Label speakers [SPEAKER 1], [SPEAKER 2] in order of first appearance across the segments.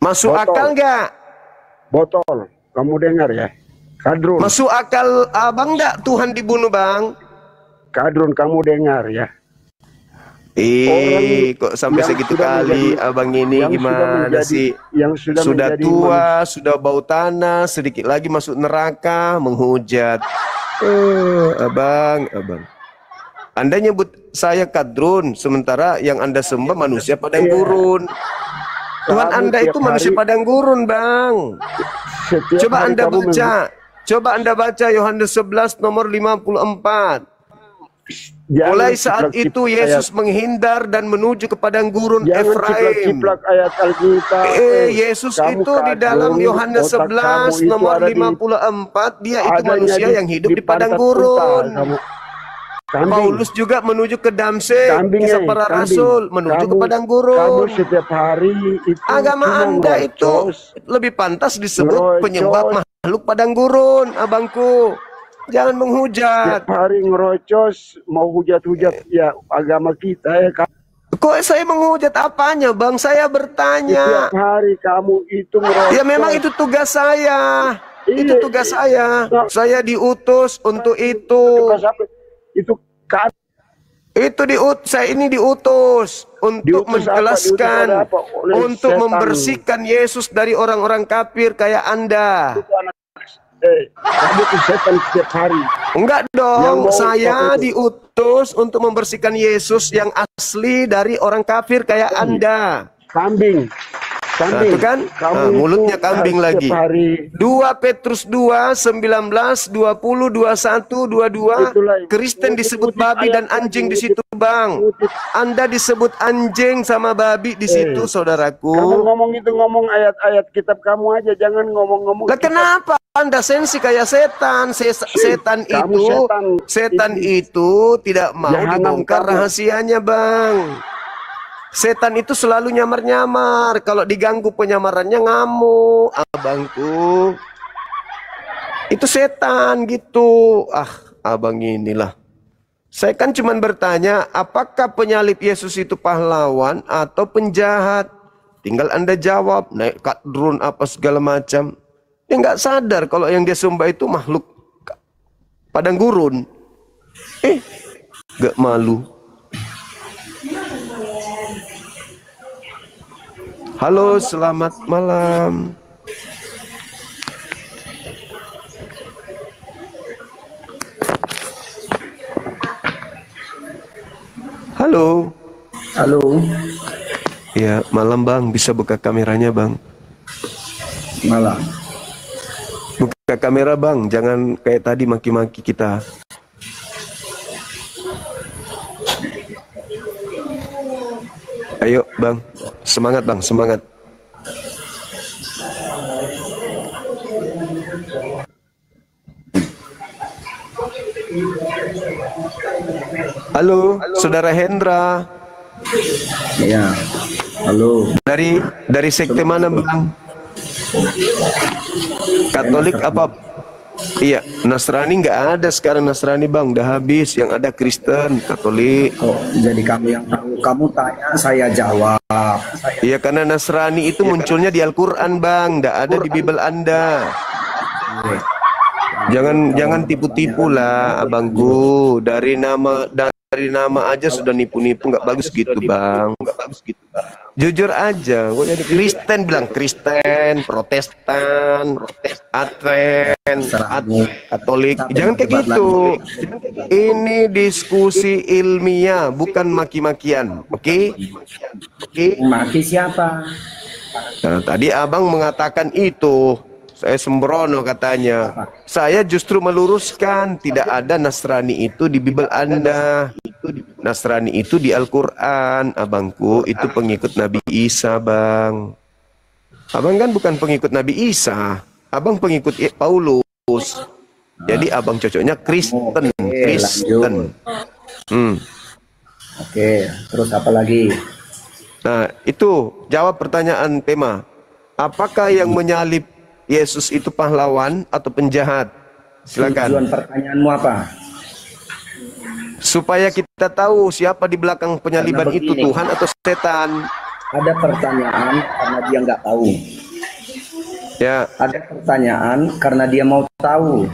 [SPEAKER 1] Masuk
[SPEAKER 2] botol.
[SPEAKER 1] akal nggak?
[SPEAKER 2] Botol, kamu dengar ya? Kadrun.
[SPEAKER 1] Masuk akal abang nggak Tuhan dibunuh, Bang?
[SPEAKER 2] Kadrun, kamu dengar ya?
[SPEAKER 1] Kok sampai segitu kali abang ini gimana sih?
[SPEAKER 2] Yang
[SPEAKER 1] sudah tua, sudah bau tanah, sedikit lagi masuk neraka, menghujat. Abang. Anda nyebut saya kadrun, sementara yang Anda sembah manusia padang gurun. Tuhan Anda itu manusia padang gurun, Bang. Coba Anda baca Yohanes 11 nomor 54. Mulai saat itu Yesus menghindar dan menuju ke padang gurun Efraim.
[SPEAKER 2] Ayat Alkitab.
[SPEAKER 1] Yesus itu di dalam Yohanes 11 nomor 54, dia itu manusia yang hidup di padang gurun. Paulus juga menuju ke Damsyik, kisah para rasul, menuju ke padang gurun.
[SPEAKER 2] Kamu setiap hari itu
[SPEAKER 1] agama Anda itu lebih pantas disebut penyembah makhluk padang gurun, abangku. Jangan menghujat.
[SPEAKER 2] Setiap hari ngerocos, mau hujat-hujat ya agama kita ya.
[SPEAKER 1] Kok saya menghujat apanya, Bang? Saya bertanya.
[SPEAKER 2] Setiap hari kamu itu ngerocos.
[SPEAKER 1] Ya memang itu tugas saya. Itu tugas saya. Saya diutus untuk itu. Saya ini diutus untuk menjelaskan, untuk membersihkan Yesus dari orang-orang kafir kayak Anda.
[SPEAKER 2] Kamu itu setan setiap hari.
[SPEAKER 1] Enggak dong, saya diutus untuk membersihkan Yesus yang asli dari orang kafir kayak Anda.
[SPEAKER 2] Kambing.
[SPEAKER 1] Nah, itu kan mulutnya kambing lagi. 2 Petrus 2, 19, 20, 21, 22. Kristen disebut babi dan anjing di situ, Bang. Anda disebut anjing sama babi di situ, saudaraku.
[SPEAKER 2] Kamu ngomong ayat-ayat kitab kamu aja, jangan ngomong-ngomong.
[SPEAKER 1] Lah kenapa Anda sensi kayak setan? Setan itu tidak mau dibongkar rahasianya, Bang. Setan itu selalu nyamar-nyamar. Kalau diganggu penyamarannya ngamuk, abangku. Itu setan gitu. Abang inilah. Saya kan cuma bertanya, apakah penyalib Yesus itu pahlawan atau penjahat? Tinggal Anda jawab, naik kadrun apa segala macam. Dia nggak sadar kalau yang dia sembah itu makhluk padang gurun. Gak malu. Halo, selamat malam. Halo.
[SPEAKER 3] Halo.
[SPEAKER 1] Ya, malam Bang. Bisa buka kameranya Bang?
[SPEAKER 3] Malam.
[SPEAKER 1] Buka kamera Bang. Jangan kayak tadi maki-maki kita. Ayo Bang. Semangat Bang, semangat. Halo, Saudara Hendra.
[SPEAKER 3] Ya, halo.
[SPEAKER 1] Dari sekte mana Bang? Katolik apa? Iya, Nasrani nggak ada sekarang. Nasrani Bang, udah habis. Yang ada Kristen, Katolik.
[SPEAKER 3] Oh, jadi kamu yang tahu. Kamu tanya, saya jawab.
[SPEAKER 1] Iya, karena Nasrani itu munculnya di Al-Quran Bang, nggak ada di Bible Anda. Jangan tipu-tipu lah, abangku. Dari nama aja sudah nipu-nipu, nggak bagus gitu Bang. Jujur aja, gue jadi Kristen bilang Kristen, Protestan, Advent, Katolik. Jangan kayak gitu. Ini diskusi ilmiah, bukan maki-makian. Oke?
[SPEAKER 3] Maki siapa?
[SPEAKER 1] Nah, tadi abang mengatakan itu. Saya sembrono katanya. Saya justru meluruskan, tidak ada Nasrani itu di Bible Anda. Nasrani itu di Al-Quran, abangku. Itu pengikut Nabi Isa, Bang. Abang kan bukan pengikut Nabi Isa. Abang pengikut Paulus. Jadi abang cocoknya Kristen. Kristen.
[SPEAKER 3] Oke, terus apa lagi?
[SPEAKER 1] Nah, itu jawab pertanyaan tema. Apakah yang menyalib Yesus itu pahlawan atau penjahat? Silakan.
[SPEAKER 3] Tujuan pertanyaanmu apa?
[SPEAKER 1] Supaya kita tahu siapa di belakang penyaliban itu, Tuhan atau setan.
[SPEAKER 3] Ada pertanyaan karena dia nggak tahu.
[SPEAKER 1] Ya,
[SPEAKER 3] Ada pertanyaan karena dia mau tahu.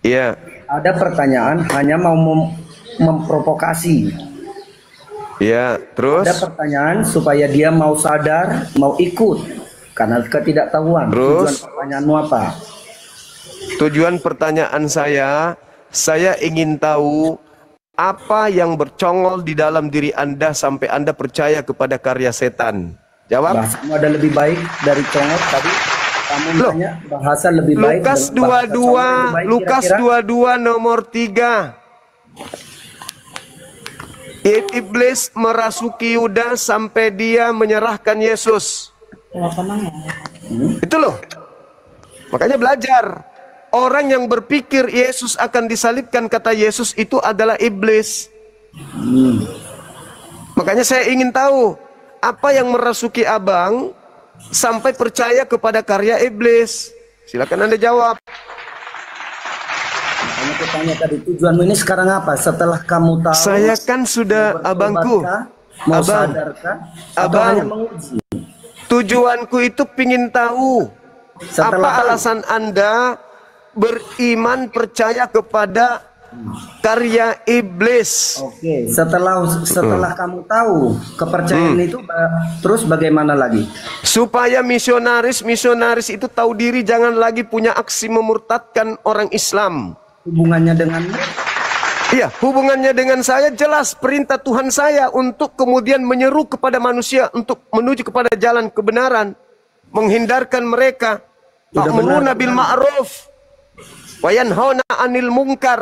[SPEAKER 1] ya,
[SPEAKER 3] Ada pertanyaan hanya mau memprovokasi.
[SPEAKER 1] ya. Terus,
[SPEAKER 3] Ada pertanyaan supaya dia mau sadar, mau ikut karena ketidaktahuan.
[SPEAKER 1] Terus?
[SPEAKER 3] Tujuan pertanyaanmu apa?
[SPEAKER 1] tujuan pertanyaan saya ingin tahu apa yang bercongol di dalam diri Anda sampai Anda percaya kepada karya setan. Jawab.
[SPEAKER 3] Bahasamu ada lebih baik dari congok tadi. Kamu
[SPEAKER 1] Loh,
[SPEAKER 3] tanya bahasa lebih baik.
[SPEAKER 1] Lukas
[SPEAKER 3] dan bahasa congok lebih
[SPEAKER 1] 22,
[SPEAKER 3] baik
[SPEAKER 1] Lukas
[SPEAKER 3] kira-kira?
[SPEAKER 1] 22 nomor 3. Iblis merasuki Yudas sampai dia menyerahkan Yesus. Itu loh. Makanya belajar. Orang yang berpikir Yesus akan disalibkan, kata Yesus, itu adalah iblis. Makanya saya ingin tahu apa yang merasuki abang sampai percaya kepada karya iblis. Silakan Anda jawab.
[SPEAKER 3] Kamu tanya tadi tujuanmu ini sekarang apa? Setelah kamu tahu.
[SPEAKER 1] Saya kan sudah,
[SPEAKER 3] mau
[SPEAKER 1] abangku,
[SPEAKER 3] bertobatkah? Mau
[SPEAKER 1] abang,
[SPEAKER 3] sadarkah? Atau
[SPEAKER 1] abang.
[SPEAKER 3] hanya menguji?
[SPEAKER 1] Tujuanku itu pingin tahu
[SPEAKER 3] Setelah
[SPEAKER 1] apa
[SPEAKER 3] tahu.
[SPEAKER 1] alasan Anda beriman percaya kepada karya iblis.
[SPEAKER 3] Oke. Setelah kamu tahu kepercayaan itu, terus bagaimana lagi?
[SPEAKER 1] Supaya misionaris itu tahu diri, jangan lagi punya aksi memurtadkan orang Islam.
[SPEAKER 3] Hubungannya denganmu?
[SPEAKER 1] Iya, hubungannya dengan saya jelas, perintah Tuhan saya untuk kemudian menyeru kepada manusia untuk menuju kepada jalan kebenaran, menghindarkan mereka,
[SPEAKER 3] Sudah
[SPEAKER 1] ta'muruna
[SPEAKER 3] benar,
[SPEAKER 1] bil
[SPEAKER 3] Tuhan.
[SPEAKER 1] ma'ruf wa yanhauna 'anil munkar.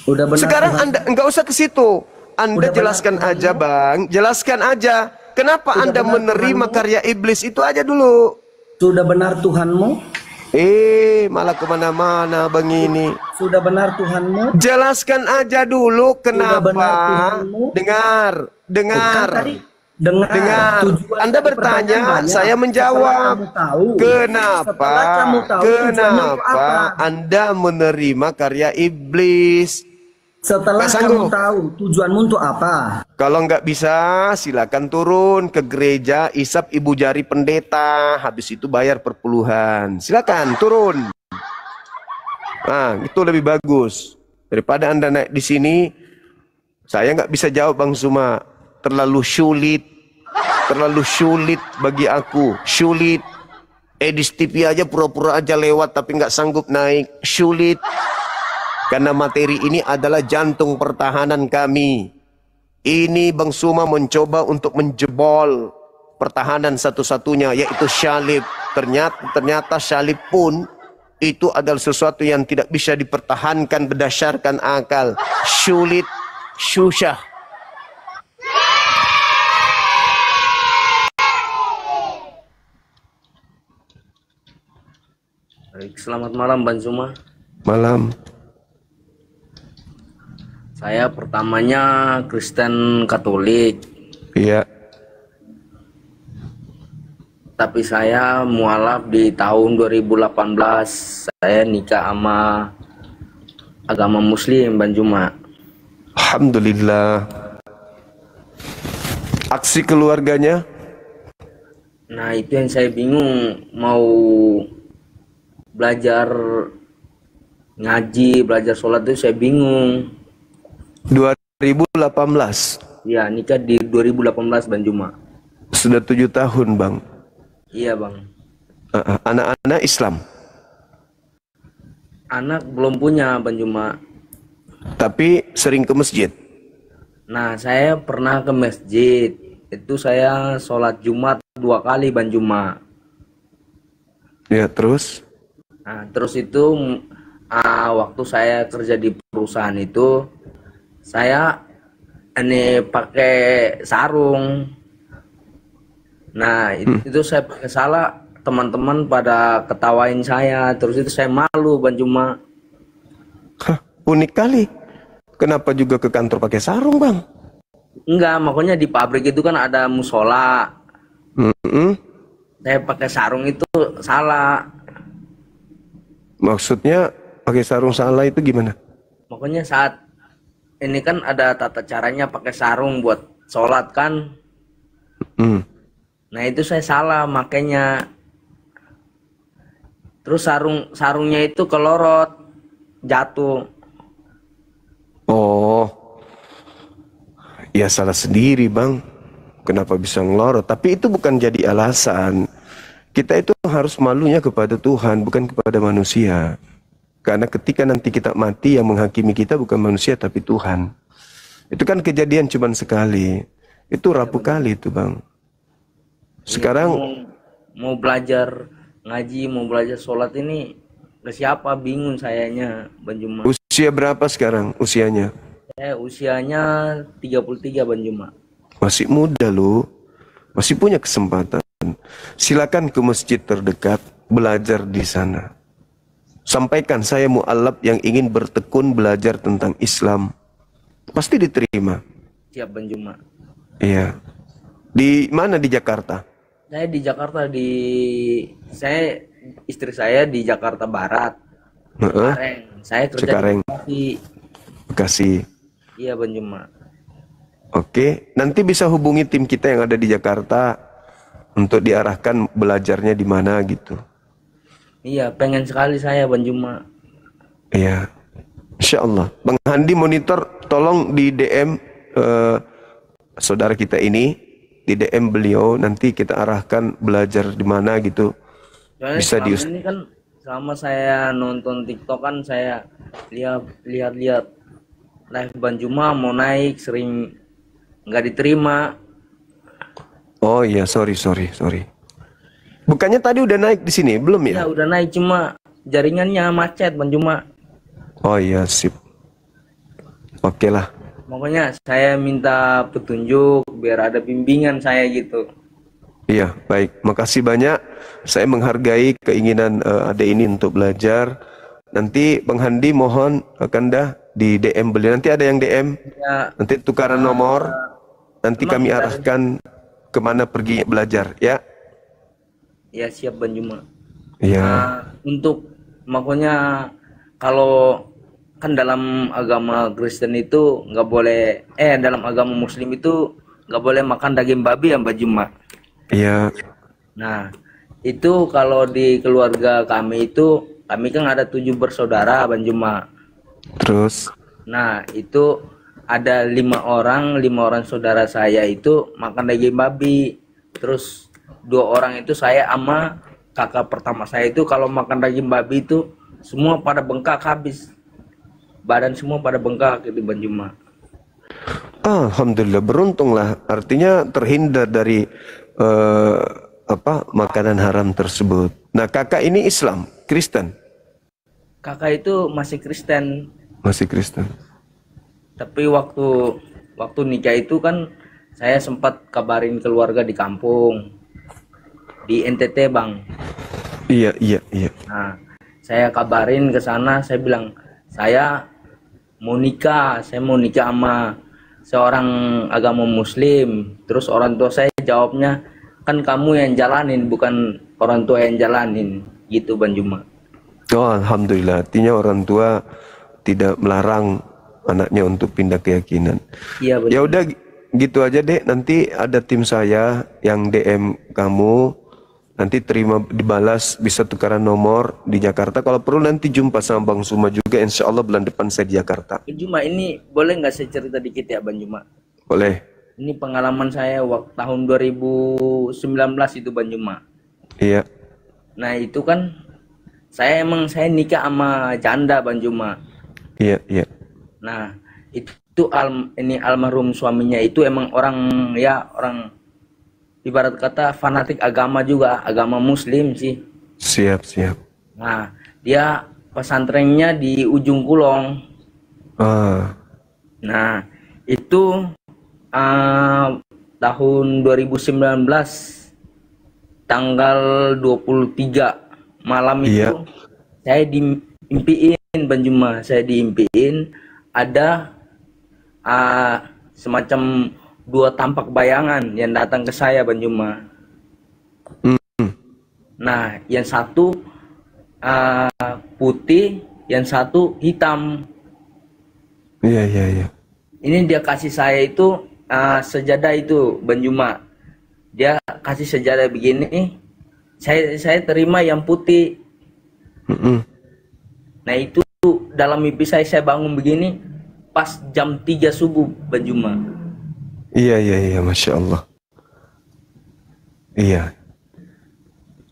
[SPEAKER 3] Udah benar.
[SPEAKER 1] Sekarang
[SPEAKER 3] Tuhan.
[SPEAKER 1] Anda enggak usah ke situ. Anda
[SPEAKER 3] Udah
[SPEAKER 1] jelaskan
[SPEAKER 3] benar,
[SPEAKER 1] aja, Bang. Jelaskan aja. Kenapa
[SPEAKER 3] Sudah
[SPEAKER 1] Anda
[SPEAKER 3] benar,
[SPEAKER 1] menerima
[SPEAKER 3] Tuhanmu.
[SPEAKER 1] karya iblis itu aja dulu.
[SPEAKER 3] Sudah benar Tuhanmu?
[SPEAKER 1] Malah kemana-mana Bang ini.
[SPEAKER 3] Sudah benar Tuhanmu?
[SPEAKER 1] Jelaskan aja dulu
[SPEAKER 3] benar
[SPEAKER 1] kenapa.
[SPEAKER 3] Tuhanmu?
[SPEAKER 1] Dengar.
[SPEAKER 3] Kan tadi dengar.
[SPEAKER 1] Tujuan Anda
[SPEAKER 3] dari
[SPEAKER 1] bertanya,
[SPEAKER 3] pertanyaan banyak.
[SPEAKER 1] saya menjawab.
[SPEAKER 3] Setelah kamu tahu.
[SPEAKER 1] Kenapa?
[SPEAKER 3] Setelah kamu tahu tujuanmu itu apa?
[SPEAKER 1] Anda menerima karya iblis?
[SPEAKER 3] Setelah
[SPEAKER 1] Nggak
[SPEAKER 3] kamu
[SPEAKER 1] sanggup.
[SPEAKER 3] tahu tujuanmu untuk apa?
[SPEAKER 1] Kalau nggak bisa, silakan turun ke gereja, isap ibu jari pendeta, habis itu bayar perpuluhan. Silakan turun. Nah, itu lebih bagus daripada Anda naik di sini. Saya nggak bisa jawab, Bang Suma. Terlalu sulit bagi aku. Sulit. Edis TV aja pura-pura aja lewat, tapi nggak sanggup naik. Sulit. Karena materi ini adalah jantung pertahanan kami. Ini Bang Suma mencoba untuk menjebol pertahanan satu-satunya, yaitu syalib. Ternyata syalib pun itu adalah sesuatu yang tidak bisa dipertahankan berdasarkan akal. Sulit, susah.
[SPEAKER 4] Baik, selamat malam Bang Zuma.
[SPEAKER 1] Malam.
[SPEAKER 4] Saya pertamanya Kristen Katolik,
[SPEAKER 1] Iya.
[SPEAKER 4] tapi saya mualaf di tahun 2018. Saya nikah sama agama Muslim, Bang Zuma.
[SPEAKER 1] Alhamdulillah. Aksi keluarganya?
[SPEAKER 4] Nah, itu yang saya bingung, mau belajar ngaji, belajar sholat itu saya bingung.
[SPEAKER 1] 2018.
[SPEAKER 4] Ya, nikah di 2018 Bang Zuma.
[SPEAKER 1] Sudah 7 tahun, Bang.
[SPEAKER 4] Iya Bang.
[SPEAKER 1] Anak-anak Islam.
[SPEAKER 4] Anak belum punya Bang Zuma.
[SPEAKER 1] Tapi sering ke masjid.
[SPEAKER 4] Nah, saya pernah ke masjid. Itu saya sholat Jumat 2 kali Bang Zuma.
[SPEAKER 1] Ya, terus?
[SPEAKER 4] Nah, terus itu waktu saya kerja di perusahaan itu, saya ini pakai sarung. Nah, itu saya pakai salah, teman-teman pada ketawain saya. Terus itu saya malu Bang Zuma.
[SPEAKER 1] Hah, unik kali. Kenapa juga ke kantor pakai sarung, Bang?
[SPEAKER 4] Enggak, makanya di pabrik itu kan ada musola. Saya pakai sarung itu salah.
[SPEAKER 1] Maksudnya pakai sarung salah itu gimana?
[SPEAKER 4] Makanya saat ini kan ada tata caranya pakai sarung buat sholat kan. Nah itu saya salah makanya. Terus sarungnya itu kelorot, jatuh.
[SPEAKER 1] Oh, ya salah sendiri bang. Kenapa bisa ngelorot? Tapi itu bukan jadi alasan. Kita itu harus malunya kepada Tuhan, bukan kepada manusia. Karena ketika nanti kita mati, yang menghakimi kita bukan manusia tapi Tuhan. Itu kan kejadian cuma sekali. Itu rapuh kali itu bang. Sekarang
[SPEAKER 4] mau belajar ngaji, mau belajar sholat ini ke siapa, bingung sayanya Bang Juma.
[SPEAKER 1] usia berapa sekarang usianya?
[SPEAKER 4] Saya usianya 33 Bang Juma.
[SPEAKER 1] Masih muda loh. Masih punya kesempatan. Silakan ke masjid terdekat, belajar di sana. Sampaikan saya mu'alaf yang ingin bertekun belajar tentang Islam. Pasti diterima.
[SPEAKER 4] Siap Bang Juma.
[SPEAKER 1] Iya. Di mana di Jakarta?
[SPEAKER 4] Saya di Jakarta istri saya di Jakarta Barat. Cikareng. Saya kerja
[SPEAKER 1] Cikareng.
[SPEAKER 4] di Bekasi.
[SPEAKER 1] Bekasi.
[SPEAKER 4] Iya Bang Juma.
[SPEAKER 1] Oke, nanti bisa hubungi tim kita yang ada di Jakarta untuk diarahkan belajarnya di mana gitu.
[SPEAKER 4] Iya, pengen sekali saya Bang Juma.
[SPEAKER 1] Iya. Insya Allah. Bang Handi monitor, tolong di DM saudara kita ini, di DM beliau, nanti kita arahkan belajar di mana gitu.
[SPEAKER 4] Soalnya
[SPEAKER 1] Bisa
[SPEAKER 4] selama ini kan selama saya nonton TikTok kan saya lihat live Bang Juma mau naik sering nggak diterima.
[SPEAKER 1] Oh iya, sorry. Bukannya tadi udah naik di sini, belum
[SPEAKER 4] Ya
[SPEAKER 1] ya?
[SPEAKER 4] udah naik cuma jaringannya macet Bang Juma.
[SPEAKER 1] Oh iya, sip. Oke lah.
[SPEAKER 4] Makanya saya minta petunjuk biar ada bimbingan saya gitu.
[SPEAKER 1] Iya, baik. Makasih banyak. Saya menghargai keinginan adek ini untuk belajar. Nanti Bang Handi mohon dah di DM beliau. Nanti ada yang DM.
[SPEAKER 4] Ya,
[SPEAKER 1] Nanti tukaran nomor. Nanti
[SPEAKER 4] emang
[SPEAKER 1] kami
[SPEAKER 4] kita-
[SPEAKER 1] arahkan kemana pergi belajar, ya?
[SPEAKER 4] ya siap Bang Juma.
[SPEAKER 1] Iya.
[SPEAKER 4] Nah, untuk makanya kalau kan dalam agama Kristen itu nggak boleh dalam agama Muslim itu nggak boleh makan daging babi ya Mbak Juma.
[SPEAKER 1] Iya.
[SPEAKER 4] Nah itu kalau di keluarga kami itu kami kan ada 7 bersaudara Bang Juma.
[SPEAKER 1] Terus?
[SPEAKER 4] Nah itu ada 5 orang saudara saya itu makan daging babi. Terus 2 orang itu saya sama kakak pertama saya itu kalau makan daging babi itu semua pada bengkak habis. Badan semua pada bengkak itu Bang Juma.
[SPEAKER 1] Alhamdulillah, beruntunglah. Artinya terhindar dari makanan haram tersebut. Nah, kakak ini Islam, Kristen?
[SPEAKER 4] Kakak itu masih Kristen.
[SPEAKER 1] Masih Kristen.
[SPEAKER 4] Tapi waktu nikah itu kan saya sempat kabarin keluarga di kampung. Di NTT Bang.
[SPEAKER 1] Iya.
[SPEAKER 4] Nah, saya kabarin ke sana, saya bilang, saya mau nikah sama seorang agama Muslim. Terus orang tua saya jawabnya, kan kamu yang jalanin, bukan orang tua yang jalanin. Gitu Bang Juma.
[SPEAKER 1] Oh, Alhamdulillah. Artinya orang tua tidak melarang anaknya untuk pindah keyakinan.
[SPEAKER 4] Iya Bang.
[SPEAKER 1] Ya udah gitu aja deh. Nanti ada tim saya yang DM kamu. Nanti terima dibalas, bisa tukaran nomor di Jakarta. Kalau perlu nanti jumpa sama Bang Suma juga. Insya Allah bulan depan saya di Jakarta.
[SPEAKER 4] Bang Juma ini boleh nggak saya cerita dikit ya Bang Juma?
[SPEAKER 1] Boleh.
[SPEAKER 4] Ini pengalaman saya waktu tahun 2019 itu Bang Juma.
[SPEAKER 1] Iya.
[SPEAKER 4] Nah itu kan saya nikah sama janda Bang Juma.
[SPEAKER 1] Iya.
[SPEAKER 4] Nah itu almarhum suaminya itu emang orang ibarat kata fanatik agama juga, agama Muslim sih.
[SPEAKER 1] Siap.
[SPEAKER 4] Nah dia pesantrennya di Ujung Kulon. Nah itu tahun 2019 tanggal 23 malam
[SPEAKER 1] Iya.
[SPEAKER 4] itu saya diimpiin Bang Juma, saya diimpiin ada semacam 2 tampak bayangan yang datang ke saya Bang Juma. Nah yang satu putih, yang satu hitam.
[SPEAKER 1] Iya.
[SPEAKER 4] Ini dia kasih saya itu sejadah itu Bang Juma. dia kasih sejadah begini, saya terima yang putih. Nah itu dalam mimpi saya bangun begini pas jam 3 subuh Bang Juma.
[SPEAKER 1] Iya, Masya Allah. Iya.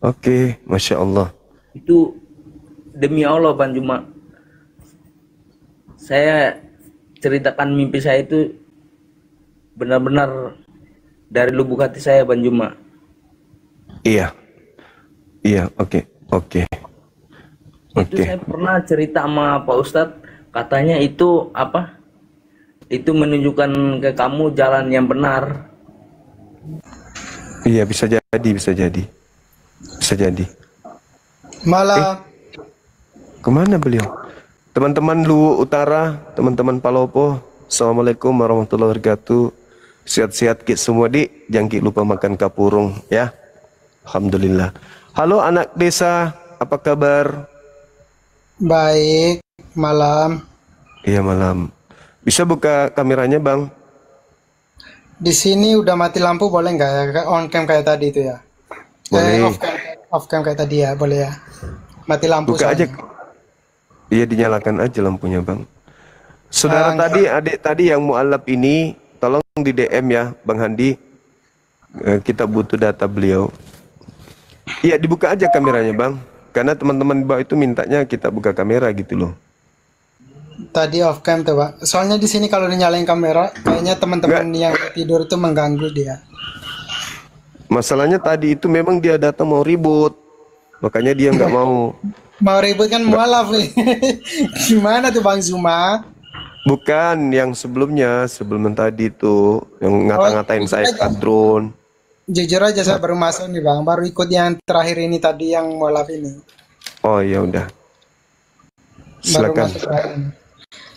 [SPEAKER 1] Oke, Masya Allah.
[SPEAKER 4] Itu demi Allah Bang Juma. Saya ceritakan mimpi saya itu benar-benar dari lubuk hati saya Bang Juma.
[SPEAKER 1] Iya, oke.
[SPEAKER 4] Itu saya pernah cerita sama Pak Ustadz, katanya itu apa? Itu menunjukkan ke kamu jalan yang benar.
[SPEAKER 1] Iya, bisa jadi.
[SPEAKER 5] Malam.
[SPEAKER 1] Kemana beliau? Teman-teman Luwu Utara, teman-teman Palopo, Assalamualaikum warahmatullahi wabarakatuh. Sehat-sehat kit semua di, jangan kit lupa makan kapurung ya. Alhamdulillah. Halo anak desa, apa kabar?
[SPEAKER 5] Baik, malam.
[SPEAKER 1] Iya malam. Bisa buka kameranya bang?
[SPEAKER 5] Di sini udah mati lampu, boleh nggak ya? On cam kayak tadi itu ya?
[SPEAKER 1] Boleh.
[SPEAKER 5] Off cam kayak tadi ya, boleh ya? Mati lampu
[SPEAKER 1] Buka aja.
[SPEAKER 5] soalnya.
[SPEAKER 1] Iya dinyalakan aja lampunya bang. Saudara adik tadi yang mualaf ini, tolong di DM ya Bang Handi. Kita butuh data beliau. Iya dibuka aja kameranya bang. Karena teman-teman bawah itu mintanya kita buka kamera gitu loh.
[SPEAKER 5] Tadi off cam tuh Pak. Soalnya di sini kalau dinyalain kamera, kayaknya teman-teman yang tidur itu mengganggu dia.
[SPEAKER 1] Masalahnya tadi itu memang dia datang mau ribut, makanya dia nggak mau.
[SPEAKER 5] Mau ribut kan mualaf nih. Gimana tuh Bang Zuma?
[SPEAKER 1] Bukan yang sebelumnya, sebelum tadi itu yang ngata-ngatain saya kadron.
[SPEAKER 5] Jujur aja saya baru masuk nih Bang, baru ikut yang terakhir ini tadi yang mualaf ini.
[SPEAKER 1] Oh ya udah.
[SPEAKER 5] Baru
[SPEAKER 1] Silakan.
[SPEAKER 5] masuk terakhir ini.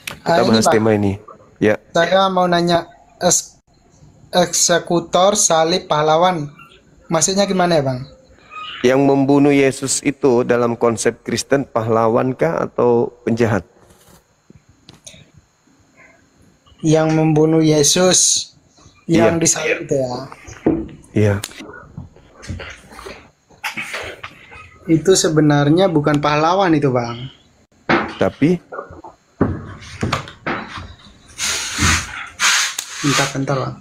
[SPEAKER 1] Kita
[SPEAKER 5] Ini,
[SPEAKER 1] bahas
[SPEAKER 5] Bang,
[SPEAKER 1] tema ini. Ya.
[SPEAKER 5] saya mau nanya eksekutor salib pahlawan. Maksudnya gimana ya Bang?
[SPEAKER 1] Yang membunuh Yesus itu dalam konsep Kristen pahlawankah atau penjahat?
[SPEAKER 5] Yang membunuh Yesus yang
[SPEAKER 1] Iya.
[SPEAKER 5] disalib itu ya.
[SPEAKER 1] Iya.
[SPEAKER 5] Itu sebenarnya bukan pahlawan itu Bang.
[SPEAKER 1] Tapi
[SPEAKER 5] Bentar Bang.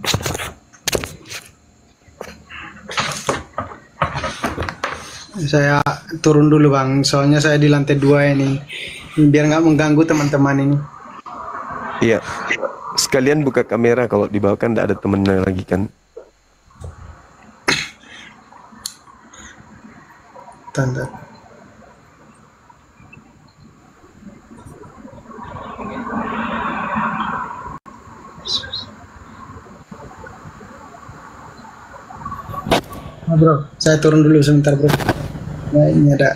[SPEAKER 5] Saya turun dulu Bang, soalnya saya di lantai 2 ini. Biar nggak mengganggu teman-teman ini.
[SPEAKER 1] iya. Sekalian buka kamera kalau di bawah kan tidak ada temennya lagi kan.
[SPEAKER 5] Tanda. Bro, saya turun dulu sebentar bro. Nah, ini ada.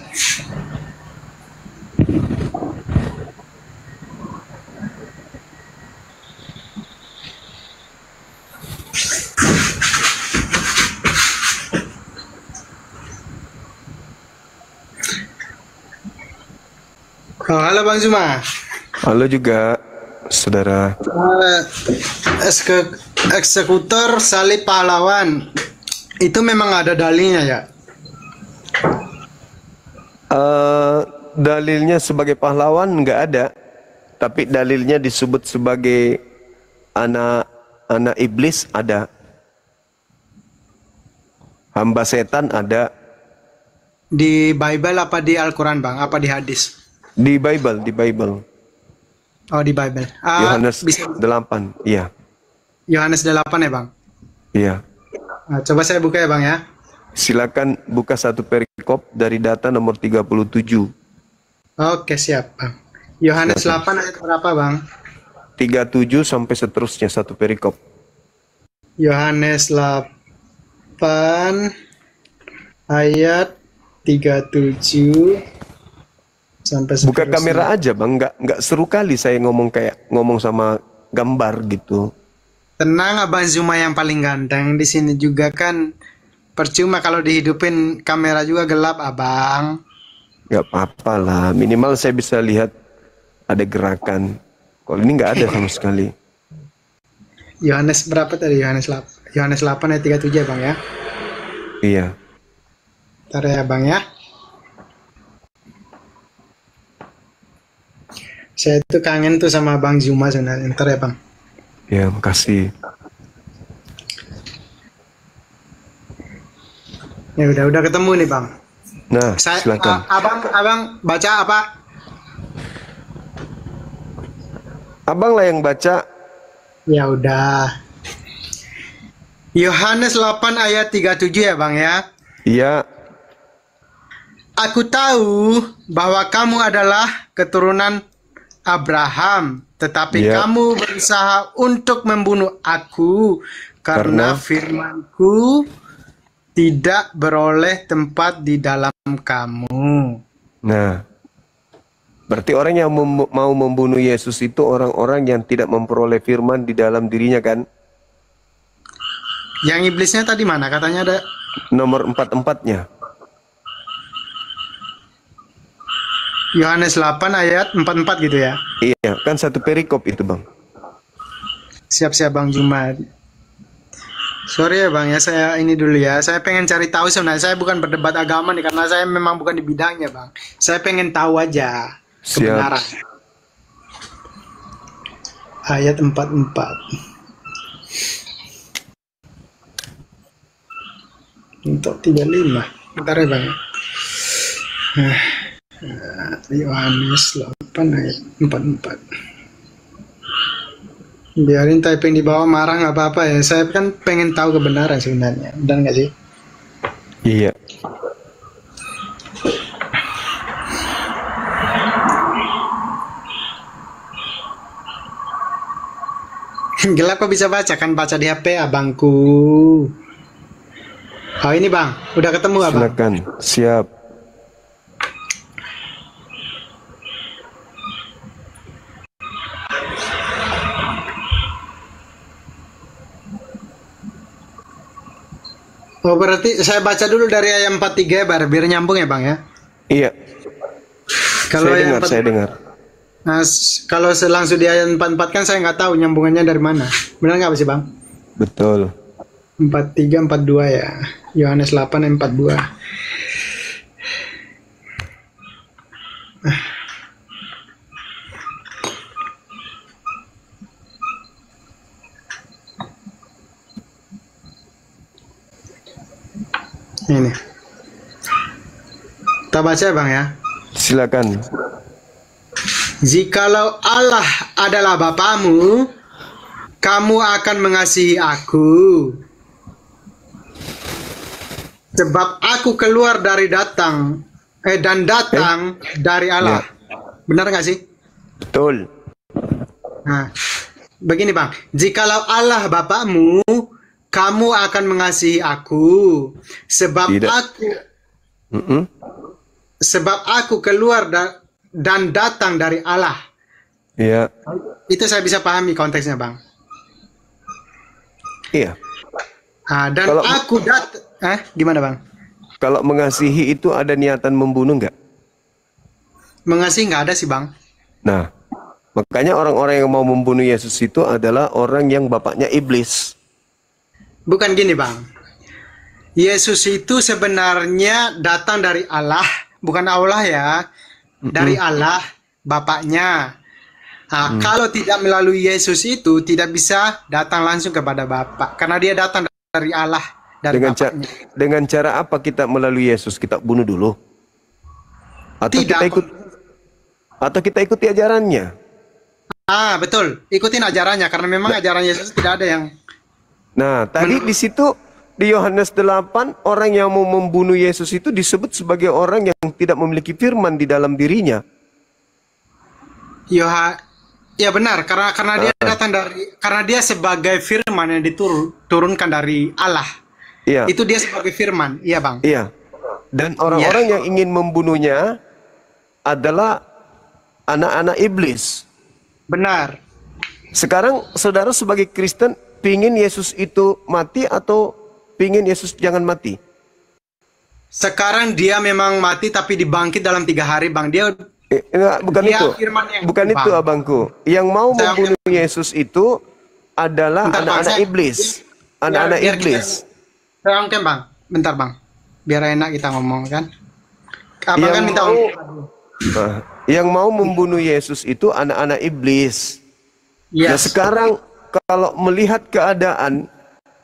[SPEAKER 5] Oh, halo Bang Zuma.
[SPEAKER 1] Halo juga, saudara.
[SPEAKER 5] Eksekutor salib pahlawan. Itu memang ada dalilnya ya?
[SPEAKER 1] Dalilnya sebagai pahlawan nggak ada, tapi dalilnya disebut sebagai anak iblis ada, hamba setan ada.
[SPEAKER 5] Di Bible apa di Al-Quran Bang? Apa di hadis?
[SPEAKER 1] Di Bible.
[SPEAKER 5] Oh di Bible.
[SPEAKER 1] Yohanes
[SPEAKER 5] Bisa
[SPEAKER 1] 8, iya.
[SPEAKER 5] Yohanes 8 ya Bang?
[SPEAKER 1] Iya.
[SPEAKER 5] Coba saya buka ya Bang ya.
[SPEAKER 1] Silakan buka satu perikop dari data nomor 37.
[SPEAKER 5] Oke siap Bang. Yohanes 8 ayat berapa Bang?
[SPEAKER 1] 37 sampai seterusnya satu perikop.
[SPEAKER 5] Yohanes 8 ayat 37 sampai
[SPEAKER 1] Buka
[SPEAKER 5] seterusnya.
[SPEAKER 1] kamera aja bang, nggak seru kali saya ngomong sama gambar gitu.
[SPEAKER 5] Tenang Abang Zuma yang paling ganteng di sini juga kan, percuma kalau dihidupin kamera juga gelap Abang.
[SPEAKER 1] Nggak apa-apa lah, minimal saya bisa lihat ada gerakan. Kalau ini nggak ada sama sekali.
[SPEAKER 5] Yohanes berapa tadi? Yohanes 8 ayat 37 ya Bang ya.
[SPEAKER 1] Iya.
[SPEAKER 5] Ntar ya Bang ya. Saya tuh kangen tuh sama Bang Zuma sebenarnya. Ntar ya Bang.
[SPEAKER 1] Ya, makasih.
[SPEAKER 5] Ya udah ketemu nih Bang.
[SPEAKER 1] Nah,
[SPEAKER 5] Saya,
[SPEAKER 1] silakan.
[SPEAKER 5] abang baca apa?
[SPEAKER 1] Abang lah yang baca.
[SPEAKER 5] Ya udah. Yohanes 8 ayat 37 ya Bang ya.
[SPEAKER 1] Iya.
[SPEAKER 5] Aku tahu bahwa kamu adalah keturunan Abraham, tetapi
[SPEAKER 1] Ya.
[SPEAKER 5] kamu berusaha untuk membunuh aku karena
[SPEAKER 1] Karena?
[SPEAKER 5] firmanku tidak beroleh tempat di dalam kamu.
[SPEAKER 1] Nah, berarti orang yang mau membunuh Yesus itu orang-orang yang tidak memperoleh firman di dalam dirinya kan?
[SPEAKER 5] Yang iblisnya tadi mana? Katanya ada
[SPEAKER 1] Nomor 4-4-nya.
[SPEAKER 5] Yohanes 8 ayat 44 gitu ya.
[SPEAKER 1] Iya, kan satu perikop itu, Bang.
[SPEAKER 5] Siap-siap Bang Jumat. Sorry ya Bang ya, saya ini dulu ya. Saya pengen cari tahu sebenarnya. Saya bukan berdebat agama nih, karena saya memang bukan di bidangnya Bang. Saya pengen tahu aja kebenaran. Ayat 44. Untuk 35. Bentar ya Bang. Yohanes 8 ayat 44. Biarin typing di bawah marah nggak apa-apa ya. Saya kan pengen tahu kebenaran sebenarnya. Benar nggak sih?
[SPEAKER 1] Iya.
[SPEAKER 5] Gelap kok bisa baca kan? Baca di HP abangku. Oh ini Bang, udah ketemu abang.
[SPEAKER 1] Silakan. Siap.
[SPEAKER 5] Oh berarti saya baca dulu dari ayat 43 ya, biar nyambung ya Bang ya.
[SPEAKER 1] Iya.
[SPEAKER 5] Kalau
[SPEAKER 1] Saya
[SPEAKER 5] yang
[SPEAKER 1] dengar, saya dengar.
[SPEAKER 5] Nah, kalau langsung di ayat 44 kan saya nggak tahu nyambungannya dari mana. Benar nggak sih Bang?
[SPEAKER 1] Betul.
[SPEAKER 5] 43 42 ya. Yohanes 8 ayat 42. Ini. Kita baca ya Bang ya.
[SPEAKER 1] Silakan.
[SPEAKER 5] Jikalau Allah adalah Bapamu, kamu akan mengasihi aku. Sebab aku keluar dari datang dari Allah. Benar nggak sih?
[SPEAKER 1] Betul.
[SPEAKER 5] Nah, begini Bang. Jikalau Allah Bapamu, kamu akan mengasihi aku. Sebab
[SPEAKER 1] Tidak.
[SPEAKER 5] sebab aku keluar dan datang dari Allah.
[SPEAKER 1] Iya.
[SPEAKER 5] Itu saya bisa pahami konteksnya Bang.
[SPEAKER 1] Iya.
[SPEAKER 5] Dan
[SPEAKER 1] Kalau-
[SPEAKER 5] aku gimana Bang?
[SPEAKER 1] Kalau mengasihi itu ada niatan membunuh nggak?
[SPEAKER 5] Mengasihi nggak ada sih Bang.
[SPEAKER 1] Nah, makanya orang-orang yang mau membunuh Yesus itu adalah orang yang bapaknya iblis.
[SPEAKER 5] Bukan gini Bang. Yesus itu sebenarnya datang dari Allah, bukan Allah ya. Dari Allah, Bapaknya. Nah, kalau tidak melalui Yesus itu tidak bisa datang langsung kepada Bapa, karena dia datang dari Allah, dari Bapaknya.
[SPEAKER 1] Dengan cara apa kita melalui Yesus? Kita bunuh dulu? Atau
[SPEAKER 5] Tidak.
[SPEAKER 1] kita ikuti ajarannya?
[SPEAKER 5] Betul. Ikutin ajarannya, karena memang ajaran Yesus tidak ada yang.
[SPEAKER 1] Nah, tadi di situ di Yohanes 8, orang yang mau membunuh Yesus itu disebut sebagai orang yang tidak memiliki firman di dalam dirinya.
[SPEAKER 5] Ya benar, karena dia datang karena dia sebagai firman yang diturunkan dari Allah.
[SPEAKER 1] Iya.
[SPEAKER 5] Itu dia sebagai firman, iya Bang.
[SPEAKER 1] Iya. Dan orang-orang yang ingin membunuhnya adalah anak-anak iblis.
[SPEAKER 5] Benar.
[SPEAKER 1] Sekarang saudara sebagai Kristen pingin Yesus itu mati atau pingin Yesus jangan mati?
[SPEAKER 5] Sekarang dia memang mati tapi dibangkit dalam 3 hari Bang.
[SPEAKER 1] Enggak, bukan
[SPEAKER 5] Dia
[SPEAKER 1] itu.
[SPEAKER 5] firman yang
[SPEAKER 1] Bukan
[SPEAKER 5] Bang.
[SPEAKER 1] itu abangku. Yang mau
[SPEAKER 5] Saya-
[SPEAKER 1] membunuh Yesus itu adalah
[SPEAKER 5] Bentar, Bang,
[SPEAKER 1] anak-anak
[SPEAKER 5] saya-
[SPEAKER 1] iblis. Anak-anak
[SPEAKER 5] biar
[SPEAKER 1] iblis.
[SPEAKER 5] Saya ungkap Bang. bentar bang, biar enak kita ngomong kan. Abang kan minta
[SPEAKER 1] yang mau membunuh Yesus itu anak-anak iblis. Nah
[SPEAKER 5] Yes.
[SPEAKER 1] sekarang kalau melihat keadaan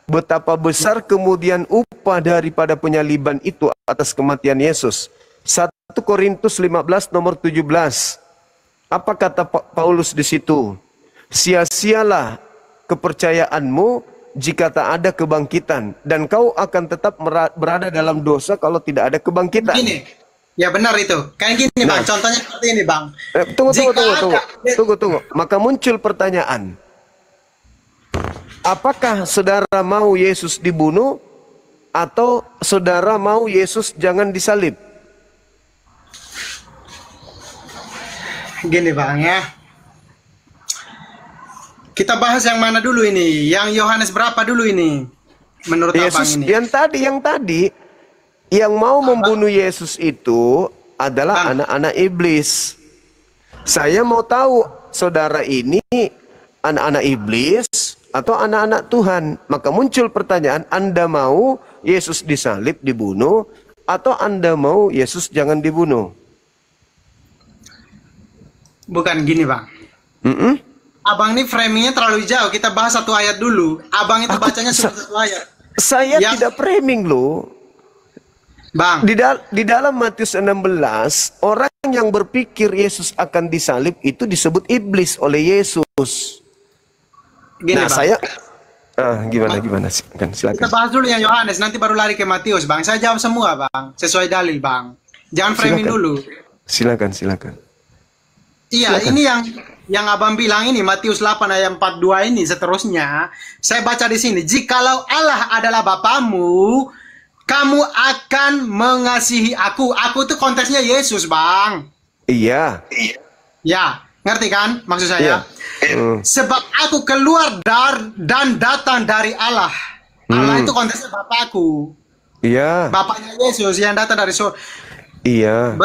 [SPEAKER 1] betapa besar kemudian upah daripada penyaliban itu atas kematian Yesus. 1 Korintus 15 nomor 17. Apa kata Paulus di situ? Sia-sialah kepercayaanmu jika tak ada kebangkitan, dan kau akan tetap berada dalam dosa kalau tidak ada kebangkitan.
[SPEAKER 5] Gini, ya benar itu. Kayak gini bang, contohnya seperti ini bang.
[SPEAKER 1] Tunggu. Maka muncul pertanyaan. Apakah saudara mau Yesus dibunuh atau saudara mau Yesus jangan disalib?
[SPEAKER 5] Gini bang ya. Kita bahas yang mana dulu ini? Yang Yohanes berapa dulu ini? Menurut abang
[SPEAKER 1] Yesus
[SPEAKER 5] ini?
[SPEAKER 1] yang tadi yang mau membunuh Yesus itu adalah anak-anak iblis. Saya mau tahu saudara ini anak-anak iblis atau anak-anak Tuhan. Maka muncul pertanyaan, Anda mau Yesus disalib, dibunuh, atau Anda mau Yesus jangan dibunuh?
[SPEAKER 5] Bukan gini bang. Abang ini framingnya terlalu jauh. Kita bahas satu ayat dulu. Abang itu bacanya cuma satu ayat.
[SPEAKER 1] Saya tidak framing loh.
[SPEAKER 5] Bang.
[SPEAKER 1] Di dalam Matius 16, orang yang berpikir Yesus akan disalib itu disebut iblis oleh Yesus.
[SPEAKER 5] Gini,
[SPEAKER 1] nah,
[SPEAKER 5] bang.
[SPEAKER 1] saya gimana? Silakan.
[SPEAKER 5] Kita bahas dulu yang Yohanes, nanti baru lari ke Matius, bang. Saya jawab semua, bang. Sesuai dalil, bang. Jangan framing dulu.
[SPEAKER 1] Silakan.
[SPEAKER 5] Iya,
[SPEAKER 1] Silakan.
[SPEAKER 5] ini yang abang bilang ini Matius 8 ayat 42 ini seterusnya. Saya baca di sini. Jikalau Allah adalah Bapamu, kamu akan mengasihi aku. Aku itu konteksnya Yesus, bang.
[SPEAKER 1] Iya.
[SPEAKER 5] Ya, ngerti kan maksud saya? Sebab aku keluar dan datang dari Allah. Allah itu konteksnya Bapakku.
[SPEAKER 1] Iya.
[SPEAKER 5] Bapaknya Yesus yang datang dari surga.
[SPEAKER 1] Iya.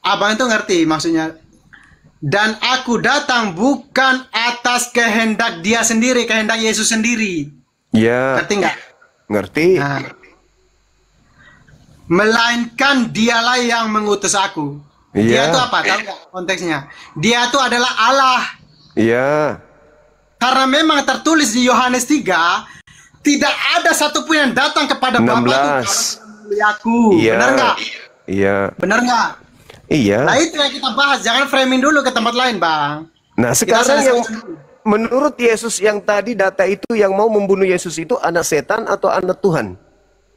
[SPEAKER 5] Abang itu ngerti maksudnya. Dan aku datang bukan atas kehendak dia sendiri, kehendak Yesus sendiri.
[SPEAKER 1] Iya.
[SPEAKER 5] Ngerti nggak?
[SPEAKER 1] Ngerti.
[SPEAKER 5] Nah, melainkan dialah yang mengutus aku. Dia
[SPEAKER 1] Iya.
[SPEAKER 5] itu apa? Tahu nggak konteksnya? Dia itu adalah Allah.
[SPEAKER 1] Iya.
[SPEAKER 5] Karena memang tertulis di Yohanes 3, tidak ada satupun yang datang kepada Bapa itu kalau
[SPEAKER 1] 16.
[SPEAKER 5] melalui aku.
[SPEAKER 1] Iya.
[SPEAKER 5] Benar nggak?
[SPEAKER 1] Iya.
[SPEAKER 5] Benar nggak?
[SPEAKER 1] Iya.
[SPEAKER 5] Nah itu yang kita bahas. Jangan framing dulu ke tempat lain, bang.
[SPEAKER 1] Nah, sekarang
[SPEAKER 5] selesai
[SPEAKER 1] yang
[SPEAKER 5] dulu.
[SPEAKER 1] menurut Yesus yang tadi data itu yang mau membunuh Yesus itu anak setan atau anak Tuhan?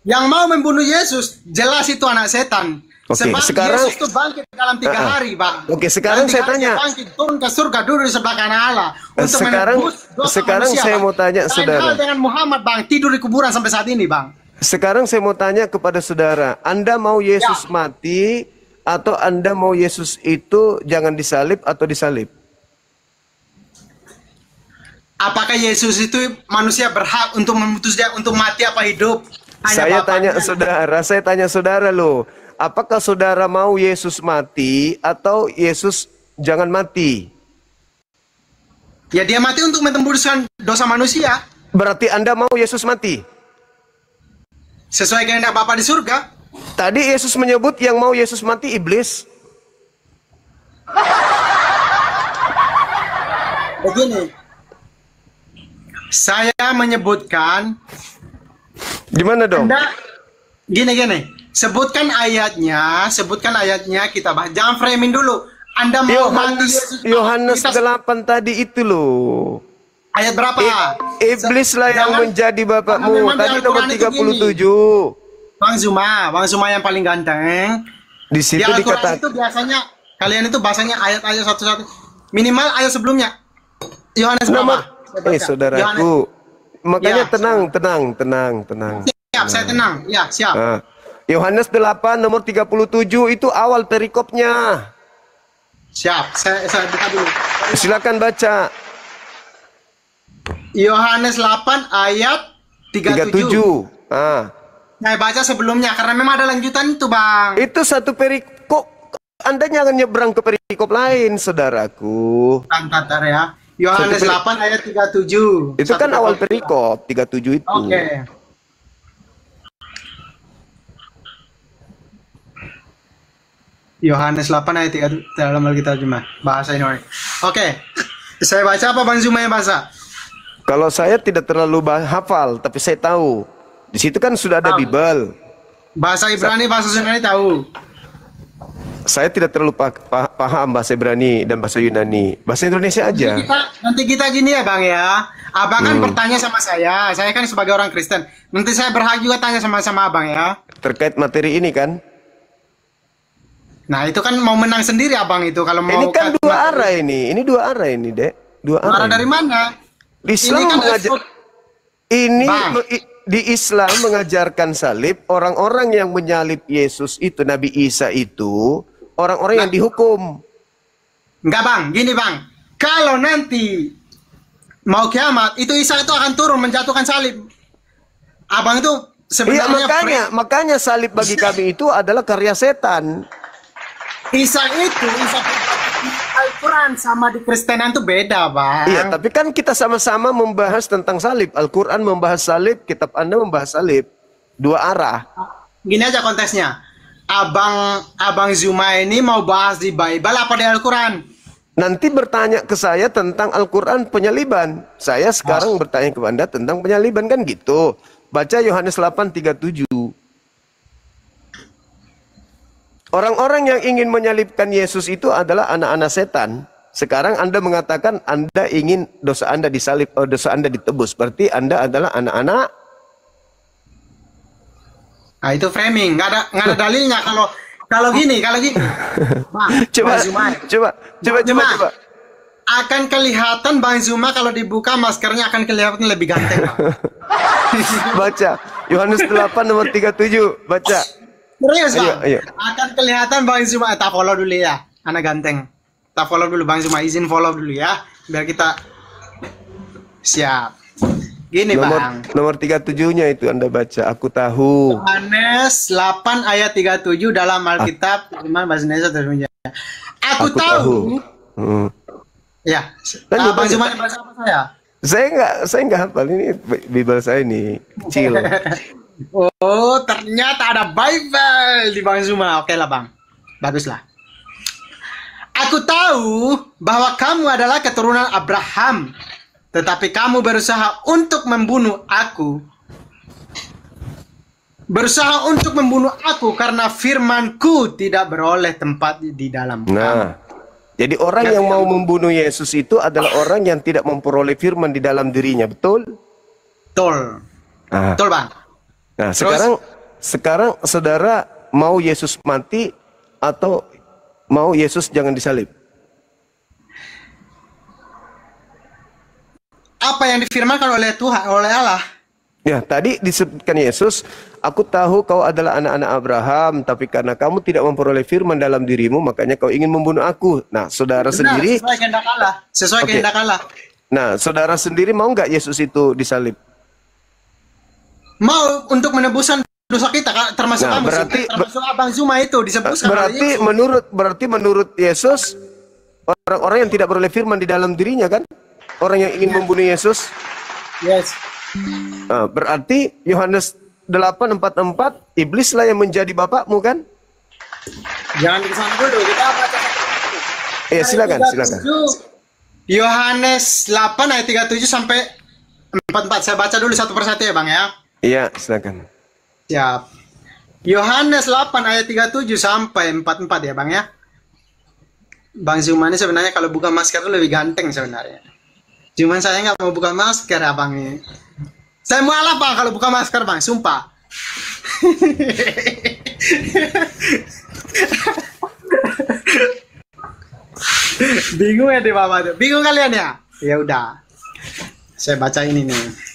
[SPEAKER 5] Yang mau membunuh Yesus jelas itu anak setan.
[SPEAKER 1] Oke,
[SPEAKER 5] Sebab
[SPEAKER 1] sekarang-
[SPEAKER 5] Yesus itu bangkit dalam 3 hari, bang.
[SPEAKER 1] Oke, sekarang
[SPEAKER 5] Dalam
[SPEAKER 1] saya
[SPEAKER 5] 3 hari
[SPEAKER 1] tanya.
[SPEAKER 5] dia bangkit, turun ke surga, duduk di sebelah kanan Allah untuk
[SPEAKER 1] Sekarang-
[SPEAKER 5] menebus dosa
[SPEAKER 1] sekarang
[SPEAKER 5] manusia,
[SPEAKER 1] saya
[SPEAKER 5] bang.
[SPEAKER 1] mau tanya,
[SPEAKER 5] Lain
[SPEAKER 1] saudara.
[SPEAKER 5] hal dengan Muhammad, bang, tidur di kuburan sampai saat ini, bang.
[SPEAKER 1] Sekarang saya mau tanya kepada saudara, Anda mau Yesus
[SPEAKER 5] Ya.
[SPEAKER 1] mati atau Anda mau Yesus itu jangan disalib atau disalib?
[SPEAKER 5] Apakah Yesus itu manusia berhak untuk memutus dia untuk mati apa hidup?
[SPEAKER 1] Saya
[SPEAKER 5] Bapaknya.
[SPEAKER 1] tanya saudara loh, apakah saudara mau Yesus mati atau Yesus jangan mati?
[SPEAKER 5] Ya dia mati untuk menembuskan dosa manusia.
[SPEAKER 1] Berarti Anda mau Yesus mati?
[SPEAKER 5] Sesuai kehendak Bapa di surga.
[SPEAKER 1] Tadi Yesus menyebut yang mau Yesus mati iblis.
[SPEAKER 5] Begini. Saya menyebutkan
[SPEAKER 1] Di mana dong?
[SPEAKER 5] Anda gini. Sebutkan ayatnya kita bahas. Jangan framing dulu. Anda mau mati Yesus.
[SPEAKER 1] Yohanes
[SPEAKER 5] Kita-
[SPEAKER 1] 8 tadi itu loh.
[SPEAKER 5] Ayat berapa?
[SPEAKER 1] Iblis lah yang
[SPEAKER 5] Jangan-
[SPEAKER 1] menjadi
[SPEAKER 5] Karena
[SPEAKER 1] bapakmu.
[SPEAKER 5] memang di
[SPEAKER 1] Tadi nomor
[SPEAKER 5] Al-Quran itu
[SPEAKER 1] 37.
[SPEAKER 5] Bang Zuma yang paling ganteng.
[SPEAKER 1] Di
[SPEAKER 5] Di
[SPEAKER 1] situ
[SPEAKER 5] Al-Quran
[SPEAKER 1] dikatakan
[SPEAKER 5] itu biasanya kalian itu bahasanya ayat-ayat satu-satu. Minimal ayat sebelumnya. Yohanes
[SPEAKER 1] nama
[SPEAKER 5] berapa? Saya baca.
[SPEAKER 1] saudaraku. Makanya
[SPEAKER 5] Ya,
[SPEAKER 1] tenang.
[SPEAKER 5] Siap, saya tenang. Ya, siap.
[SPEAKER 1] Ah. Yohanes 8 nomor 37 itu awal perikopnya.
[SPEAKER 5] Siap. Saya buka dulu.
[SPEAKER 1] Silakan baca.
[SPEAKER 5] Yohanes 8 ayat 37.
[SPEAKER 1] 37. Ah.
[SPEAKER 5] Saya baca sebelumnya karena memang ada lanjutan itu, Bang.
[SPEAKER 1] Itu satu perikop. Anda jangan nyebrang ke perikop lain, saudaraku.
[SPEAKER 5] Bentar ya. Yohanes
[SPEAKER 1] Satu
[SPEAKER 5] 8 ayat 37.
[SPEAKER 1] Itu kan awal perikop 37 itu.
[SPEAKER 5] Oke. Yohanes 8 ayat 3 dalam Alkitab Terjemahan bahasa Indonesia. Oke. Saya baca apa Bang Zuma yang baca?
[SPEAKER 1] Kalau saya tidak terlalu hafal, tapi saya tahu. Di situ kan sudah ada Bible.
[SPEAKER 5] Bahasa Ibrani, bahasa Yunani tahu.
[SPEAKER 1] Saya tidak terlalu paham bahasa Ibrani dan bahasa Yunani. Bahasa Indonesia aja.
[SPEAKER 5] Nanti kita gini ya Bang ya. Abang kan bertanya sama saya. Saya kan sebagai orang Kristen. Nanti saya berhak juga tanya sama Abang ya.
[SPEAKER 1] Terkait materi ini kan.
[SPEAKER 5] Nah itu kan mau menang sendiri Abang itu kalau mau.
[SPEAKER 1] Ini kan dua arah ini. Ini dua arah ini, Dek. Dua arah.
[SPEAKER 5] Arah dari mana?
[SPEAKER 1] Islam
[SPEAKER 5] Ini kan
[SPEAKER 1] di Islam mengajarkan salib. Orang-orang yang menyalib Yesus itu, Nabi Isa itu, orang-orang yang dihukum.
[SPEAKER 5] Enggak Bang, gini Bang. Kalau nanti mau kiamat, itu Isa itu akan turun menjatuhkan salib. Abang itu
[SPEAKER 1] Iya,
[SPEAKER 5] sebenarnya
[SPEAKER 1] makanya salib bagi kami itu adalah karya setan.
[SPEAKER 5] Isa Al-Quran sama di Kristenan itu beda, Bang.
[SPEAKER 1] Iya, tapi kan kita sama-sama membahas tentang salib. Al-Quran membahas salib, kitab Anda membahas salib. Dua arah.
[SPEAKER 5] Gini aja kontesnya. Abang Zuma ini mau bahas di Bible apa di Al-Quran?
[SPEAKER 1] Nanti bertanya ke saya tentang Al-Quran penyaliban. Saya sekarang bertanya kepada Anda tentang penyaliban, kan gitu. Baca Yohanes 8:37. Orang-orang yang ingin menyalibkan Yesus itu adalah anak-anak setan. Sekarang Anda mengatakan Anda ingin dosa Anda disalib, dosa Anda ditebus. Berarti Anda adalah anak-anak.
[SPEAKER 5] Nah, itu framing. Nggak ada dalilnya kalau gini. Bang,
[SPEAKER 1] Coba.
[SPEAKER 5] Akan kelihatan Bang Zuma kalau dibuka maskernya akan kelihatan lebih ganteng.
[SPEAKER 1] Baca Yohanes 8 nomor 37. Baca.
[SPEAKER 5] Serius Bang?
[SPEAKER 1] Ayo.
[SPEAKER 5] Akan kelihatan Bang Zuma. Tak follow dulu ya, anak ganteng. Tak follow dulu Bang Zuma, izin follow dulu ya, biar kita siap. Gini Bang.
[SPEAKER 1] Nomor 37-nya itu Anda baca. Aku tahu.
[SPEAKER 5] Yohanes 8 ayat 37 dalam Alkitab Terjemahan Bahasa Indonesia terjemahnya. Aku tahu. Ya. Bang Zuma yang baca apa saya?
[SPEAKER 1] Saya nggak hafal, ini Bible saya ini kecil.
[SPEAKER 5] Oh, ternyata ada Bible di Bang Zuma. Oke lah Bang, baguslah. Aku tahu bahwa kamu adalah keturunan Abraham, tetapi kamu berusaha untuk membunuh aku. Berusaha untuk membunuh aku karena firmanku tidak beroleh tempat di dalam kamu.
[SPEAKER 1] Nah, jadi orang yang mau membunuh Yesus itu adalah orang yang tidak memperoleh firman di dalam dirinya, betul?
[SPEAKER 5] Betul.
[SPEAKER 1] Nah.
[SPEAKER 5] Betul Bang.
[SPEAKER 1] Nah, sekarang saudara mau Yesus mati atau mau Yesus jangan disalib?
[SPEAKER 5] Apa yang difirmankan oleh Tuhan, oleh Allah?
[SPEAKER 1] Ya, tadi disebutkan Yesus, aku tahu kau adalah anak-anak Abraham, tapi karena kamu tidak memperoleh firman dalam dirimu, makanya kau ingin membunuh aku. Nah, saudara sendiri
[SPEAKER 5] sesuai kehendak Allah. Sesuai kehendak Allah.
[SPEAKER 1] Nah, saudara sendiri mau nggak Yesus itu disalib?
[SPEAKER 5] Mau untuk menebusan dosa kita, termasuk
[SPEAKER 1] Nah,
[SPEAKER 5] kamu, termasuk Abang Zuma itu disebutkan.
[SPEAKER 1] Berarti menurut Yesus, orang-orang yang tidak beroleh firman di dalam dirinya kan? Orang yang ingin membunuh Yesus.
[SPEAKER 5] Yes.
[SPEAKER 1] Nah, berarti Yohanes 8:44, iblislah yang menjadi bapakmu kan?
[SPEAKER 5] Jangan kesana dulu, kita baca.
[SPEAKER 1] Iya, silakan.
[SPEAKER 5] Yohanes 8 ayat 37 sampai 44. Saya baca dulu satu persatu ya Bang ya.
[SPEAKER 1] Iya, silakan.
[SPEAKER 5] Siap. Yohanes 8 ayat 37 sampai 44 ya Bang ya. Bang Zuma ini sebenarnya kalau buka masker itu lebih ganteng sebenarnya. Cuman saya nggak mau buka masker Abang ini. Saya mualaf Bang kalau buka masker Bang, sumpah. Bingung ya di Bapak tuh. Bingung kalian ya? Ya udah. Saya baca ini nih.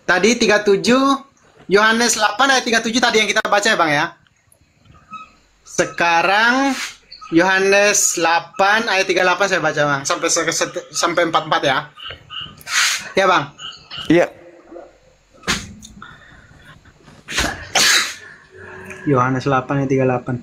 [SPEAKER 5] Tadi 37 Yohanes 8 ayat 37 tadi yang kita baca ya Bang ya. Sekarang Yohanes 8 ayat 38 saya baca Bang sampai 44 ya. Ya Bang.
[SPEAKER 1] Iya.
[SPEAKER 5] Yohanes 8 ayat 38.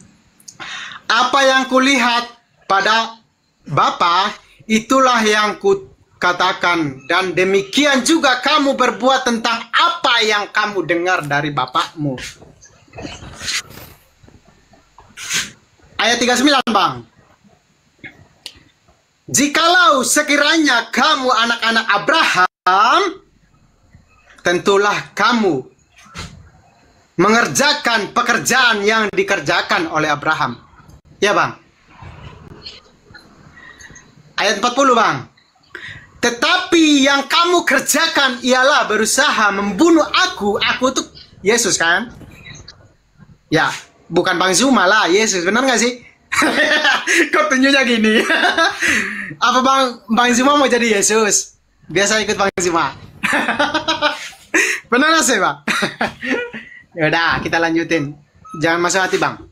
[SPEAKER 5] Apa yang kulihat pada Bapa, itulah yang kukatakan, dan demikian juga kamu berbuat tentang apa yang kamu dengar dari bapakmu. Ayat 39, Bang. Jikalau sekiranya kamu anak-anak Abraham, tentulah kamu mengerjakan pekerjaan yang dikerjakan oleh Abraham. Ya, Bang. Ayat 40, Bang. Tetapi yang kamu kerjakan ialah berusaha membunuh aku. Aku tuh Yesus kan? Ya, bukan Bang Zuma lah, Yesus. Benar nggak sih? Kok tunjuknya gini? Apa Bang Zuma mau jadi Yesus? Biasa ikut Bang Zuma. Benar nggak sih, Bang? Yaudah, kita lanjutin. Jangan masuk hati, Bang.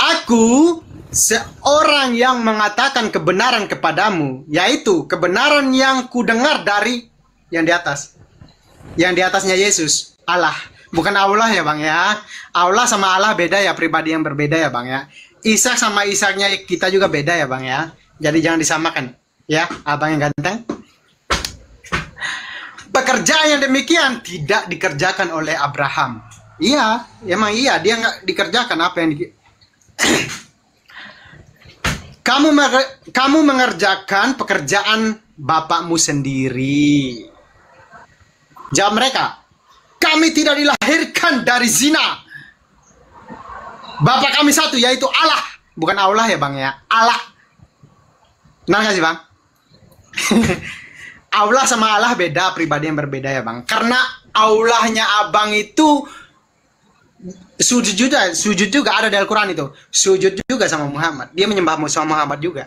[SPEAKER 5] Aku seorang yang mengatakan kebenaran kepadamu, yaitu kebenaran yang kudengar dari yang di atas. Yang di atasnya Yesus, Allah. Bukan Allah ya, Bang ya. Allah sama Allah beda ya, pribadi yang berbeda ya, Bang ya. Ishak sama Ishaknya kita juga beda ya, Bang ya. Jadi jangan disamakan. Ya, abang yang ganteng. Pekerjaan yang demikian tidak dikerjakan oleh Abraham. Iya, emang iya. Dia nggak dikerjakan apa yang kamu mengerjakan pekerjaan bapakmu sendiri. Jawab mereka, kami tidak dilahirkan dari zina. Bapak kami satu, yaitu Allah. Bukan Allah ya, Bang ya. Allah. Benar nggak sih, Bang? Allah sama Allah beda, pribadi yang berbeda ya, Bang. Karena Allahnya abang itu sujud juga ada di Al-Quran itu. Sujud juga sama Muhammad. Dia menyembah sama Muhammad juga.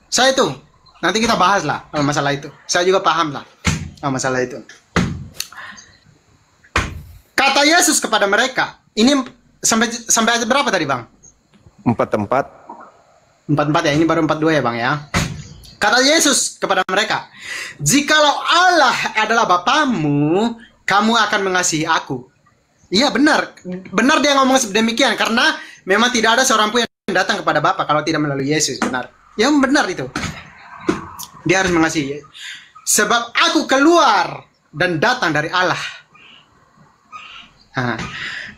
[SPEAKER 5] Saya itu, nanti kita bahas lah masalah itu. Saya juga paham lah masalah itu. Kata Yesus kepada mereka, ini sampai ayat berapa tadi, Bang?
[SPEAKER 1] 44.
[SPEAKER 5] 44 ya, ini baru 42 ya, Bang ya. Kata Yesus kepada mereka, jikalau Allah adalah Bapamu, kamu akan mengasihi aku. Iya, benar. Benar dia ngomong demikian, karena memang tidak ada seorang pun yang datang kepada Bapa kalau tidak melalui Yesus. Benar. Ya, benar itu. Dia harus mengasihi. Sebab aku keluar dan datang dari Allah.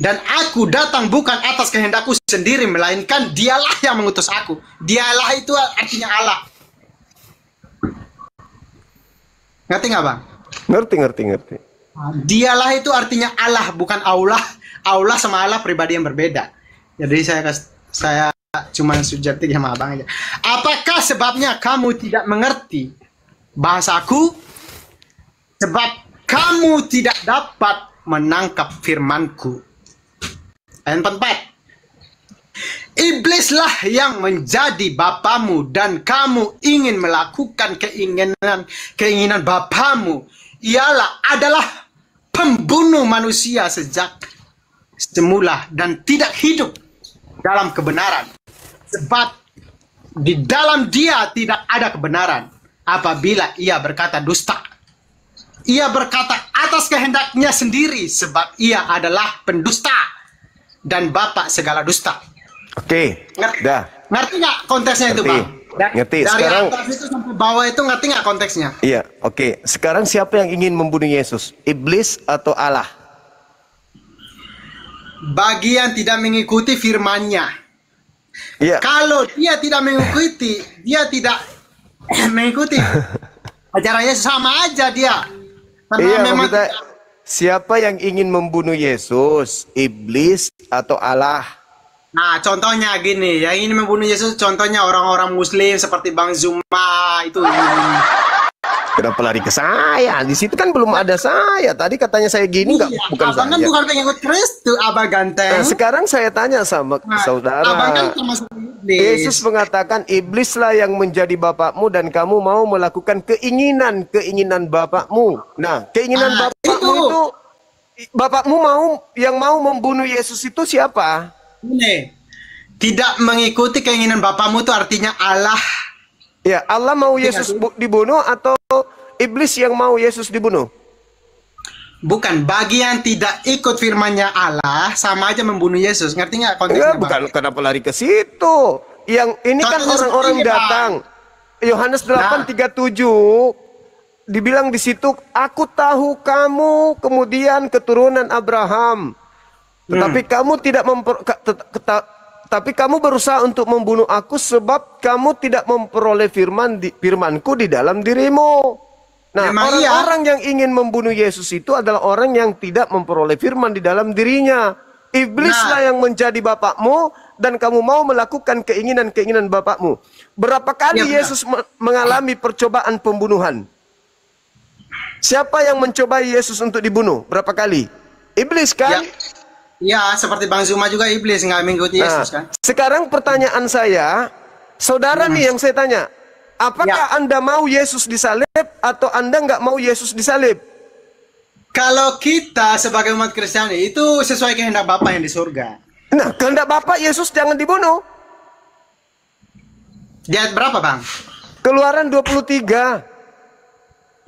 [SPEAKER 5] Dan aku datang bukan atas kehendakku sendiri, melainkan dialah yang mengutus aku. Dialah itu artinya Allah. Ngerti nggak, Bang?
[SPEAKER 1] Ngerti.
[SPEAKER 5] Dialah itu artinya Allah, bukan Allah. Allah sama Allah pribadi yang berbeda. Jadi saya cuma subjektif sama abang aja. Apakah sebabnya kamu tidak mengerti bahasaku? Sebab kamu tidak dapat menangkap firmanku. Ayat 44. Iblislah yang menjadi bapamu dan kamu ingin melakukan keinginan bapamu. Ialah adalah pembunuh manusia sejak semula dan tidak hidup dalam kebenaran. Sebab di dalam dia tidak ada kebenaran. Apabila ia berkata dusta, ia berkata atas kehendaknya sendiri, sebab ia adalah pendusta dan bapak segala dusta.
[SPEAKER 1] Oke, dah.
[SPEAKER 5] Ngerti nggak konteksnya itu, Bang?
[SPEAKER 1] Ngerti.
[SPEAKER 5] Dari
[SPEAKER 1] Sekarang
[SPEAKER 5] atas itu sampai bawah itu ngerti nggak konteksnya?
[SPEAKER 1] iya, oke. Sekarang siapa yang ingin membunuh Yesus? Iblis atau Allah?
[SPEAKER 5] Bagi yang tidak mengikuti firman-Nya.
[SPEAKER 1] Iya.
[SPEAKER 5] Kalau dia tidak mengikuti, dia tidak mengikuti ajaran Yesus, sama aja dia. Karena
[SPEAKER 1] Iya,
[SPEAKER 5] memang
[SPEAKER 1] kita, siapa yang ingin membunuh Yesus? Iblis atau Allah?
[SPEAKER 5] Nah, contohnya gini, yang ini membunuh Yesus, contohnya orang-orang Muslim seperti Bang Zuma itu.
[SPEAKER 1] Kenapa lari ke saya? Di situ kan belum ada saya. Tadi katanya saya gini, nggak, bukan
[SPEAKER 5] abang
[SPEAKER 1] saya.
[SPEAKER 5] kan bukan pengikut Kristus, abang ganteng.
[SPEAKER 1] Nah, sekarang saya tanya sama saudara.
[SPEAKER 5] Abang kan termasuk iblis.
[SPEAKER 1] Yesus mengatakan, iblislah yang menjadi bapakmu dan kamu mau melakukan keinginan bapakmu. Nah, keinginan bapakmu itu, bapakmu yang mau membunuh Yesus itu siapa?
[SPEAKER 5] Ini tidak mengikuti keinginan bapamu itu artinya Allah.
[SPEAKER 1] Ya, Allah mau Yesus dibunuh atau iblis yang mau Yesus dibunuh?
[SPEAKER 5] Bukan, bagi yang tidak ikut firman-Nya Allah sama aja membunuh Yesus. Ngerti nggak
[SPEAKER 1] Ya,
[SPEAKER 5] konteksnya,
[SPEAKER 1] bukan, kenapa lari ke situ? Yang ini kan
[SPEAKER 5] Contohnya
[SPEAKER 1] orang-orang
[SPEAKER 5] seperti ini,
[SPEAKER 1] datang. Yohanes 8:37 dibilang di situ, aku tahu kamu kemudian keturunan Abraham. Tetapi kamu tidak tapi kamu berusaha untuk membunuh aku sebab kamu tidak memperoleh firmanku di dalam dirimu. Nah,
[SPEAKER 5] Memang iya.
[SPEAKER 1] orang-orang yang ingin membunuh Yesus itu adalah orang yang tidak memperoleh firman di dalam dirinya. Iblislah yang menjadi bapakmu dan kamu mau melakukan keinginan-keinginan bapakmu. Berapa kali
[SPEAKER 5] Ya, benar.
[SPEAKER 1] Yesus mengalami percobaan pembunuhan? Siapa yang mencobai Yesus untuk dibunuh? Berapa kali? Iblis kan?
[SPEAKER 5] Ya, seperti Bang Zuma juga iblis nggak mengikuti Yesus kan?
[SPEAKER 1] Sekarang pertanyaan saya, saudara nih yang saya tanya, apakah Anda mau Yesus disalib atau Anda nggak mau Yesus disalib?
[SPEAKER 5] Kalau kita sebagai umat Kristiani itu sesuai kehendak Bapa yang di surga.
[SPEAKER 1] Nah, kehendak Bapak Yesus jangan dibunuh.
[SPEAKER 5] Di ayat berapa, Bang?
[SPEAKER 1] Keluaran 23.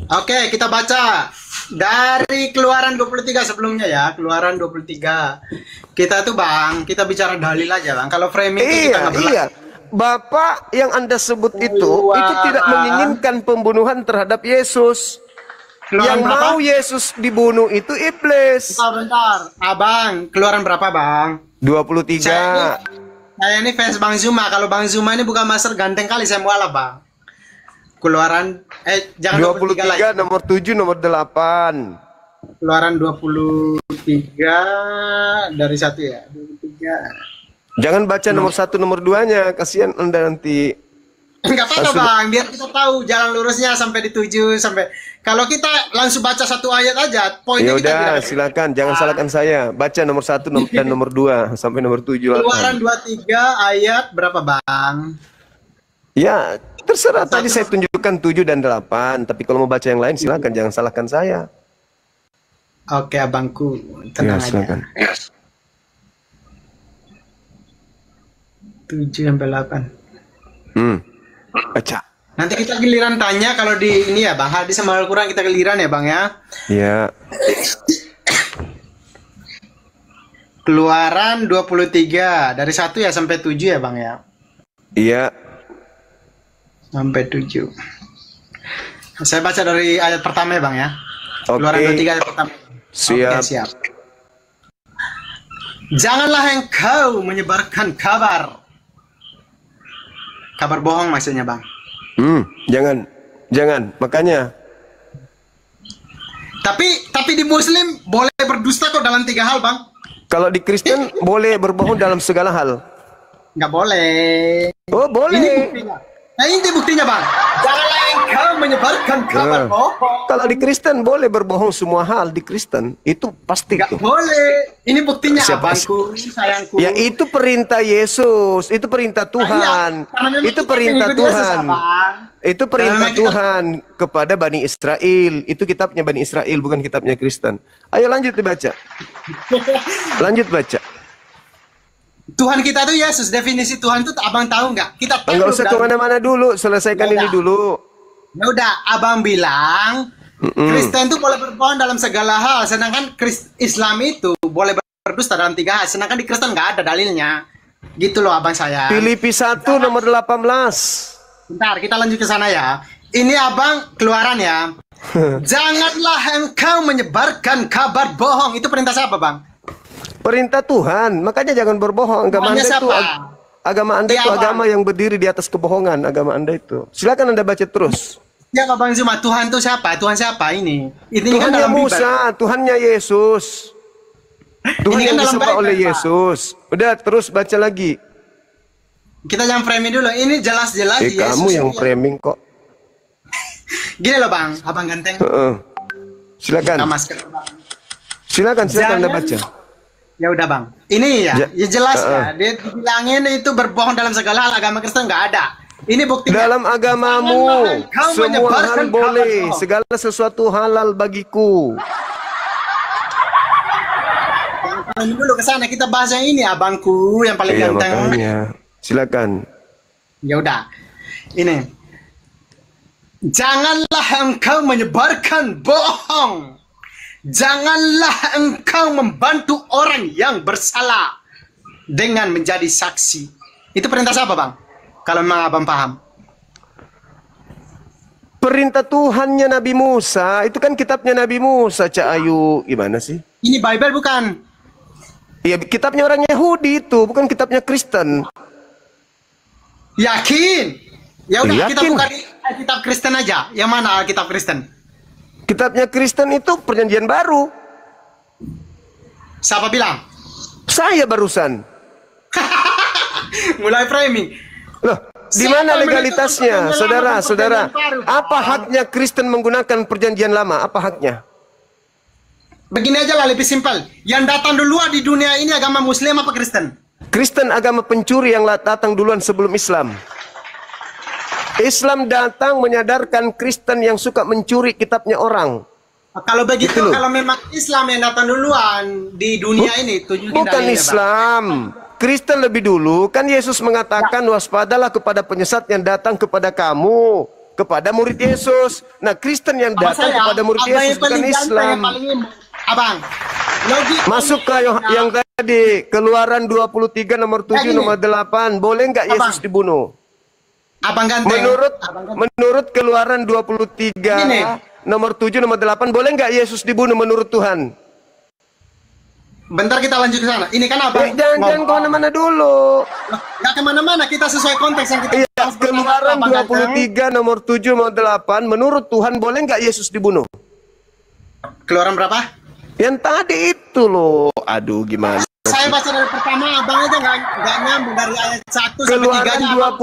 [SPEAKER 5] Oke, kita baca dari Keluaran 23 sebelumnya ya, Keluaran 23. Kita tuh Bang, kita bicara dalil aja Bang. Kalau framing itu kita nggak berlaku.
[SPEAKER 1] Iya. Bapak yang Anda sebut itu tidak menginginkan pembunuhan terhadap Yesus.
[SPEAKER 5] Keluaran
[SPEAKER 1] Yang
[SPEAKER 5] berapa?
[SPEAKER 1] mau Yesus dibunuh itu iblis.
[SPEAKER 5] Bentar. Abang, Keluaran berapa Bang?
[SPEAKER 1] 23.
[SPEAKER 5] Saya ini fans Bang Zuma. Kalau Bang Zuma ini bukan master ganteng kali saya mualaf Bang. Keluaran jangan 23 lagi.
[SPEAKER 1] 23 nomor 7 nomor 8.
[SPEAKER 5] Keluaran 23 dari 1 ya. 23.
[SPEAKER 1] Jangan baca nomor 1 nomor 2-nya, kasihan Anda nanti.
[SPEAKER 5] Enggak apa-apa Bang, biar kita tahu jalan lurusnya sampai di 7 sampai. Kalau kita langsung baca satu ayat aja, poinnya
[SPEAKER 1] Ya
[SPEAKER 5] kita
[SPEAKER 1] udah,
[SPEAKER 5] tidak.
[SPEAKER 1] silakan, jangan salahkan saya. Baca nomor 1 dan nomor 2 sampai nomor 7.
[SPEAKER 5] Keluaran 23 ayat berapa Bang?
[SPEAKER 1] Ya, terserah, tadi saya tunjukkan 7 dan 8, tapi kalau mau baca yang lain silakan, jangan salahkan saya.
[SPEAKER 5] Oke abangku,
[SPEAKER 1] Ya,
[SPEAKER 5] tenang aja.
[SPEAKER 1] silakan.
[SPEAKER 5] 7 sampai 8.
[SPEAKER 1] Baca.
[SPEAKER 5] Nanti kita giliran tanya kalau di ini ya Bang, hadis sama Al-Quran kita giliran ya Bang ya.
[SPEAKER 1] Ya.
[SPEAKER 5] Keluaran 23 dari 1 ya sampai 7 ya Bang ya.
[SPEAKER 1] Iya.
[SPEAKER 5] Sampai 7. Saya baca dari ayat pertama ya Bang ya.
[SPEAKER 1] Oke.
[SPEAKER 5] Keluaran 23 ayat pertama.
[SPEAKER 1] Siap.
[SPEAKER 5] Oke, siap. Janganlah engkau menyebarkan kabar bohong maksudnya Bang.
[SPEAKER 1] Jangan. Makanya.
[SPEAKER 5] Tapi di Muslim boleh berdusta kok dalam 3 hal Bang.
[SPEAKER 1] Kalau di Kristen boleh berbohong dalam segala hal.
[SPEAKER 5] Nggak boleh.
[SPEAKER 1] Oh, boleh.
[SPEAKER 5] Ini buktinya. Nah ini buktinya Bang. Janganlah engkau menyebarkan kabar bohong.
[SPEAKER 1] Kalau di Kristen boleh berbohong semua hal di Kristen. Itu pasti
[SPEAKER 5] Nggak
[SPEAKER 1] tuh.
[SPEAKER 5] boleh. Ini buktinya
[SPEAKER 1] Siapa-
[SPEAKER 5] abangku, sayangku.
[SPEAKER 1] Ya itu perintah Yesus, itu perintah Tuhan.
[SPEAKER 5] Karena memang
[SPEAKER 1] Itu
[SPEAKER 5] kita
[SPEAKER 1] perintah
[SPEAKER 5] mengikuti Yesus,
[SPEAKER 1] Tuhan.
[SPEAKER 5] Abang.
[SPEAKER 1] Itu perintah
[SPEAKER 5] Karena kita-
[SPEAKER 1] Tuhan kepada Bani Israel. Itu kitabnya Bani Israel, bukan kitabnya Kristen. Ayo lanjut dibaca. Lanjut baca.
[SPEAKER 5] Tuhan kita tuh Yesus. Definisi Tuhan tuh abang tahu nggak? Kita tahu.
[SPEAKER 1] Enggak usah
[SPEAKER 5] Dan-
[SPEAKER 1] kemana-mana dulu, selesaikan
[SPEAKER 5] Ya
[SPEAKER 1] ini
[SPEAKER 5] udah.
[SPEAKER 1] dulu.
[SPEAKER 5] Ya udah, abang bilang Kristen tuh boleh berbohong dalam segala hal, sedangkan Islam itu boleh berdusta dalam 3 hal, sedangkan di Kristen nggak ada dalilnya. Gitu loh abang saya.
[SPEAKER 1] Filipi 1 nomor 18.
[SPEAKER 5] Bentar, kita lanjut ke sana ya. Ini abang keluaran ya. Janganlah engkau menyebarkan kabar bohong. Itu perintah siapa bang?
[SPEAKER 1] Perintah Tuhan, makanya jangan berbohong. Agama
[SPEAKER 5] Tuhannya
[SPEAKER 1] Anda itu
[SPEAKER 5] siapa?
[SPEAKER 1] agama Anda
[SPEAKER 5] Iya,
[SPEAKER 1] itu
[SPEAKER 5] Bang.
[SPEAKER 1] agama yang berdiri di atas kebohongan, agama Anda itu. Silakan Anda baca terus.
[SPEAKER 5] Ya bang Zuma, Tuhan tuh siapa? Tuhan siapa ini? Ini kan
[SPEAKER 1] Tuhannya
[SPEAKER 5] dalam Bible.
[SPEAKER 1] Musa, Tuhannya Yesus. Tuhan
[SPEAKER 5] Ini kan
[SPEAKER 1] yang
[SPEAKER 5] dalam
[SPEAKER 1] disembah
[SPEAKER 5] Bible,
[SPEAKER 1] oleh
[SPEAKER 5] Pak.
[SPEAKER 1] Yesus. Udah, terus baca lagi.
[SPEAKER 5] Kita jangan framing dulu. Ini jelas-jelas Yesus.
[SPEAKER 1] Kamu yang
[SPEAKER 5] ini.
[SPEAKER 1] framing kok.
[SPEAKER 5] Gini loh bang, abang ganteng.
[SPEAKER 1] Heeh. Silakan.
[SPEAKER 5] Nah, masker, Bang.
[SPEAKER 1] Silakan Anda
[SPEAKER 5] Jangan-
[SPEAKER 1] baca.
[SPEAKER 5] Ya udah bang, ini ya,
[SPEAKER 1] Ja-
[SPEAKER 5] jelas ya. Dia dibilangin itu berbohong dalam segala hal, agama Kristen nggak ada. Ini buktinya.
[SPEAKER 1] Dalam agamamu
[SPEAKER 5] Janganlah engkau
[SPEAKER 1] semua
[SPEAKER 5] menyebarkan
[SPEAKER 1] hal
[SPEAKER 5] kabar
[SPEAKER 1] boleh,
[SPEAKER 5] bohong.
[SPEAKER 1] segala sesuatu halal bagiku.
[SPEAKER 5] Ini dulu ke sana kita bahas yang ini abangku yang paling
[SPEAKER 1] Iya,
[SPEAKER 5] ganteng.
[SPEAKER 1] makanya. Silakan.
[SPEAKER 5] Ya udah. Ini. Janganlah engkau menyebarkan bohong. Janganlah engkau membantu orang yang bersalah dengan menjadi saksi. Itu perintah siapa, Bang? Kalau memang Abang paham.
[SPEAKER 1] Perintah Tuhannya Nabi Musa, itu kan kitabnya Nabi Musa, Cak Ayu. Gimana sih?
[SPEAKER 5] Ini Bible bukan?
[SPEAKER 1] Ya, kitabnya orang Yahudi itu, bukan kitabnya Kristen.
[SPEAKER 5] Yakin? Ya udah, kita
[SPEAKER 1] Yakin.
[SPEAKER 5] buka di Alkitab Kristen aja. Yang mana Alkitab Kristen?
[SPEAKER 1] Kitabnya Kristen itu Perjanjian Baru.
[SPEAKER 5] Siapa bilang?
[SPEAKER 1] Saya barusan.
[SPEAKER 5] Mulai framing.
[SPEAKER 1] Loh, di
[SPEAKER 5] Siapa
[SPEAKER 1] mana
[SPEAKER 5] yang
[SPEAKER 1] legalitasnya,
[SPEAKER 5] menentukan
[SPEAKER 1] saudara-saudara?
[SPEAKER 5] perjanjian baru?
[SPEAKER 1] Apa haknya Kristen menggunakan Perjanjian Lama? Apa haknya?
[SPEAKER 5] Begini aja lah, lebih simpel. Yang datang duluan di dunia ini agama Muslim apa Kristen?
[SPEAKER 1] Kristen agama pencuri yang datang duluan sebelum Islam. Islam datang menyadarkan Kristen yang suka mencuri kitabnya orang.
[SPEAKER 5] Kalau begitu,
[SPEAKER 1] Gitu loh.
[SPEAKER 5] kalau memang Islam yang datang duluan di dunia ini, tunjukin
[SPEAKER 1] Bukan
[SPEAKER 5] dalilnya, Bang.
[SPEAKER 1] Islam. Kristen lebih dulu. Kan Yesus mengatakan waspadalah kepada penyesat yang datang kepada kamu. Kepada murid Yesus. Nah, Kristen yang
[SPEAKER 5] Sama
[SPEAKER 1] datang
[SPEAKER 5] saya,
[SPEAKER 1] kepada murid
[SPEAKER 5] abang
[SPEAKER 1] Yesus
[SPEAKER 5] yang
[SPEAKER 1] bukan
[SPEAKER 5] paling ganteng,
[SPEAKER 1] Islam.
[SPEAKER 5] yang paling imut. Abang, logik
[SPEAKER 1] Masuk ke yang tadi. Keluaran 23 nomor 7
[SPEAKER 5] gini.
[SPEAKER 1] nomor 8. Boleh nggak Yesus
[SPEAKER 5] Abang.
[SPEAKER 1] dibunuh?
[SPEAKER 5] abang ganteng.
[SPEAKER 1] Menurut Keluaran 23
[SPEAKER 5] Gini.
[SPEAKER 1] nomor 7 nomor 8. Boleh nggak Yesus dibunuh menurut Tuhan?
[SPEAKER 5] Bentar kita lanjut ke sana. Ini kan abang.
[SPEAKER 1] Jangan kemana-mana dulu.
[SPEAKER 5] Nggak kemana-mana, kita sesuai konteks yang kita
[SPEAKER 1] Iya,
[SPEAKER 5] bahas bersama,
[SPEAKER 1] Keluaran
[SPEAKER 5] Abang Ganteng.
[SPEAKER 1] 23 nomor 7 nomor 8. Menurut Tuhan boleh nggak Yesus dibunuh?
[SPEAKER 5] Keluaran berapa?
[SPEAKER 1] Yang tadi itu loh. Aduh, gimana?
[SPEAKER 5] Saya baca dari pertama, abang aja nggak nyambung dari ayat 1 sampai 3
[SPEAKER 1] Keluaran
[SPEAKER 5] aja, abang.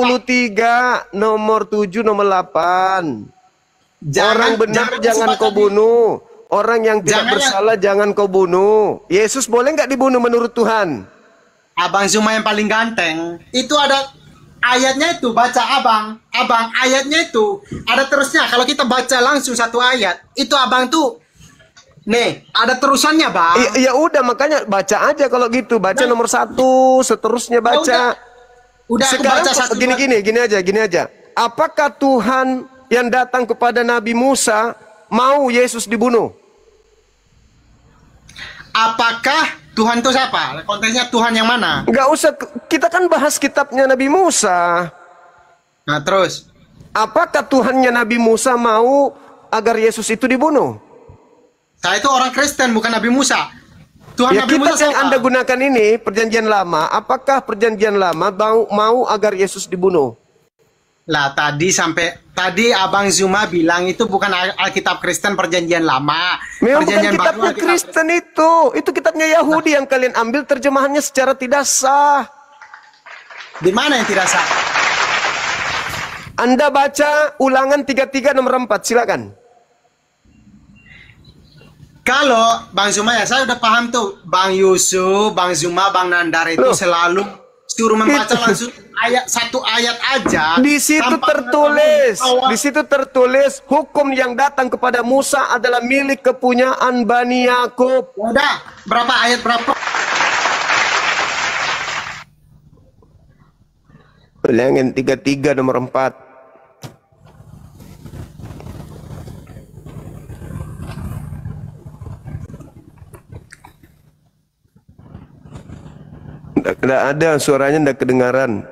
[SPEAKER 1] 23 nomor 7 nomor 8. Orang benar jangan kau bunuh. Orang yang tidak
[SPEAKER 5] Jangan
[SPEAKER 1] bersalah jangan kau bunuh. Yesus boleh nggak dibunuh menurut Tuhan?
[SPEAKER 5] Abang Zuma yang paling ganteng. Itu ada ayatnya itu, baca abang. Abang, ayatnya itu ada terusnya. Kalau kita baca langsung satu ayat, itu abang tuh nih, ada terusannya, Bang.
[SPEAKER 1] Ya udah, makanya baca aja kalau gitu. Baca
[SPEAKER 5] Nah.
[SPEAKER 1] nomor 1, seterusnya
[SPEAKER 5] udah.
[SPEAKER 1] baca.
[SPEAKER 5] Udah aku
[SPEAKER 1] Sekarang
[SPEAKER 5] baca satu
[SPEAKER 1] gini aja. Apakah Tuhan yang datang kepada Nabi Musa mau Yesus dibunuh?
[SPEAKER 5] Apakah Tuhan itu siapa? Konteksnya Tuhan yang mana?
[SPEAKER 1] Nggak usah, kita kan bahas kitabnya Nabi Musa.
[SPEAKER 5] Nah, terus.
[SPEAKER 1] Apakah Tuhannya Nabi Musa mau agar Yesus itu dibunuh?
[SPEAKER 5] Saya itu orang Kristen, bukan Nabi Musa. Tuhan
[SPEAKER 1] Ya,
[SPEAKER 5] Nabi
[SPEAKER 1] kitab
[SPEAKER 5] Musa
[SPEAKER 1] yang
[SPEAKER 5] siapa?
[SPEAKER 1] Anda gunakan ini, Perjanjian Lama, apakah Perjanjian Lama mau agar Yesus dibunuh?
[SPEAKER 5] Lah, tadi Abang Zuma bilang itu bukan Alkitab Kristen Perjanjian Lama.
[SPEAKER 1] Memang bukan
[SPEAKER 5] Perjanjian
[SPEAKER 1] kitabnya
[SPEAKER 5] Alkitab-
[SPEAKER 1] Kristen itu kitabnya Yahudi yang kalian ambil terjemahannya secara tidak sah.
[SPEAKER 5] Di mana yang tidak sah?
[SPEAKER 1] Anda baca Ulangan 33 nomor 4, silakan.
[SPEAKER 5] Kalau Bang Zuma ya, saya udah paham tuh. Bang Yusuf, Bang Zuma, Bang Nandar itu
[SPEAKER 1] Loh.
[SPEAKER 5] selalu suruh membaca
[SPEAKER 1] Itu.
[SPEAKER 5] langsung satu ayat aja.
[SPEAKER 1] Di situ
[SPEAKER 5] tanpa
[SPEAKER 1] tertulis,
[SPEAKER 5] mengetahui
[SPEAKER 1] di situ tertulis hukum yang datang kepada Musa adalah milik kepunyaan Bani Yakub.
[SPEAKER 5] Ya udah, berapa ayat berapa?
[SPEAKER 1] Ulangan 33 nomor 4. Tidak ada suaranya, tidak kedengaran.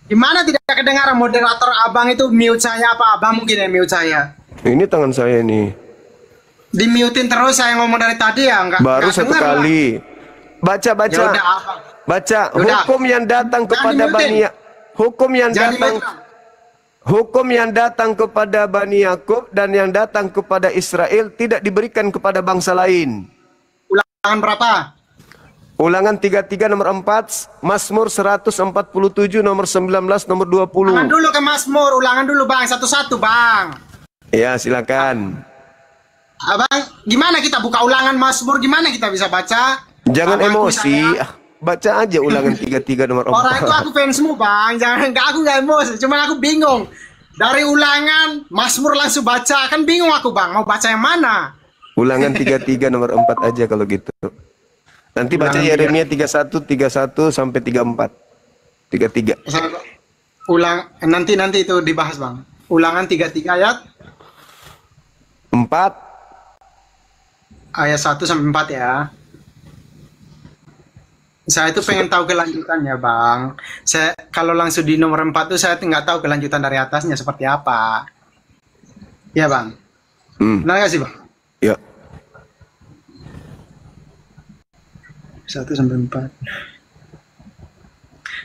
[SPEAKER 5] Gimana tidak kedengaran moderator abang itu mute saya apa? Abang mungkin yang mute saya.
[SPEAKER 1] Ini tangan saya nih.
[SPEAKER 5] Di-mutein terus saya ngomong dari tadi ya, enggak.
[SPEAKER 1] Baru
[SPEAKER 5] enggak
[SPEAKER 1] satu
[SPEAKER 5] denger lah.
[SPEAKER 1] kali. Baca.
[SPEAKER 5] Ya udah, abang.
[SPEAKER 1] Baca.
[SPEAKER 5] Yaudah.
[SPEAKER 1] Hukum yang datang
[SPEAKER 5] Jangan
[SPEAKER 1] kepada
[SPEAKER 5] di-mutein.
[SPEAKER 1] Bani Hukum yang
[SPEAKER 5] Jangan
[SPEAKER 1] datang
[SPEAKER 5] di-mute.
[SPEAKER 1] Hukum yang datang kepada Bani Yakub dan yang datang kepada Israel tidak diberikan kepada bangsa lain.
[SPEAKER 5] Ulangan berapa?
[SPEAKER 1] Ulangan 33 nomor 4, Mazmur 147 nomor 19 nomor 20.
[SPEAKER 5] Ulangan dulu ke Mazmur, ulangan dulu Bang, satu-satu Bang.
[SPEAKER 1] Ya, silakan.
[SPEAKER 5] Abang, gimana kita buka ulangan Mazmur, gimana kita bisa baca?
[SPEAKER 1] Jangan
[SPEAKER 5] Abang,
[SPEAKER 1] emosi.
[SPEAKER 5] saya-
[SPEAKER 1] Baca aja ulangan 33 nomor 4.
[SPEAKER 5] Orang itu aku fansmu Bang, jangan aku nggak emosi, cuman aku bingung. Dari ulangan Mazmur langsung baca, kan bingung aku Bang, mau baca yang mana?
[SPEAKER 1] Ulangan 33 nomor 4 aja kalau gitu. Nanti baca
[SPEAKER 5] Ulangan
[SPEAKER 1] Yeremia 31 sampai 34. 33.
[SPEAKER 5] Nanti itu dibahas Bang. Ulangan 33 ayat
[SPEAKER 1] 4.
[SPEAKER 5] ayat 1 sampai 4 ya. Saya itu pengen tahu kelanjutannya Bang. Saya kalau langsung di nomor 4 tuh saya nggak tahu kelanjutan dari atasnya seperti apa. Ya Bang. Benar nggak sih Bang?
[SPEAKER 1] Ya.
[SPEAKER 5] 1 sampai 4.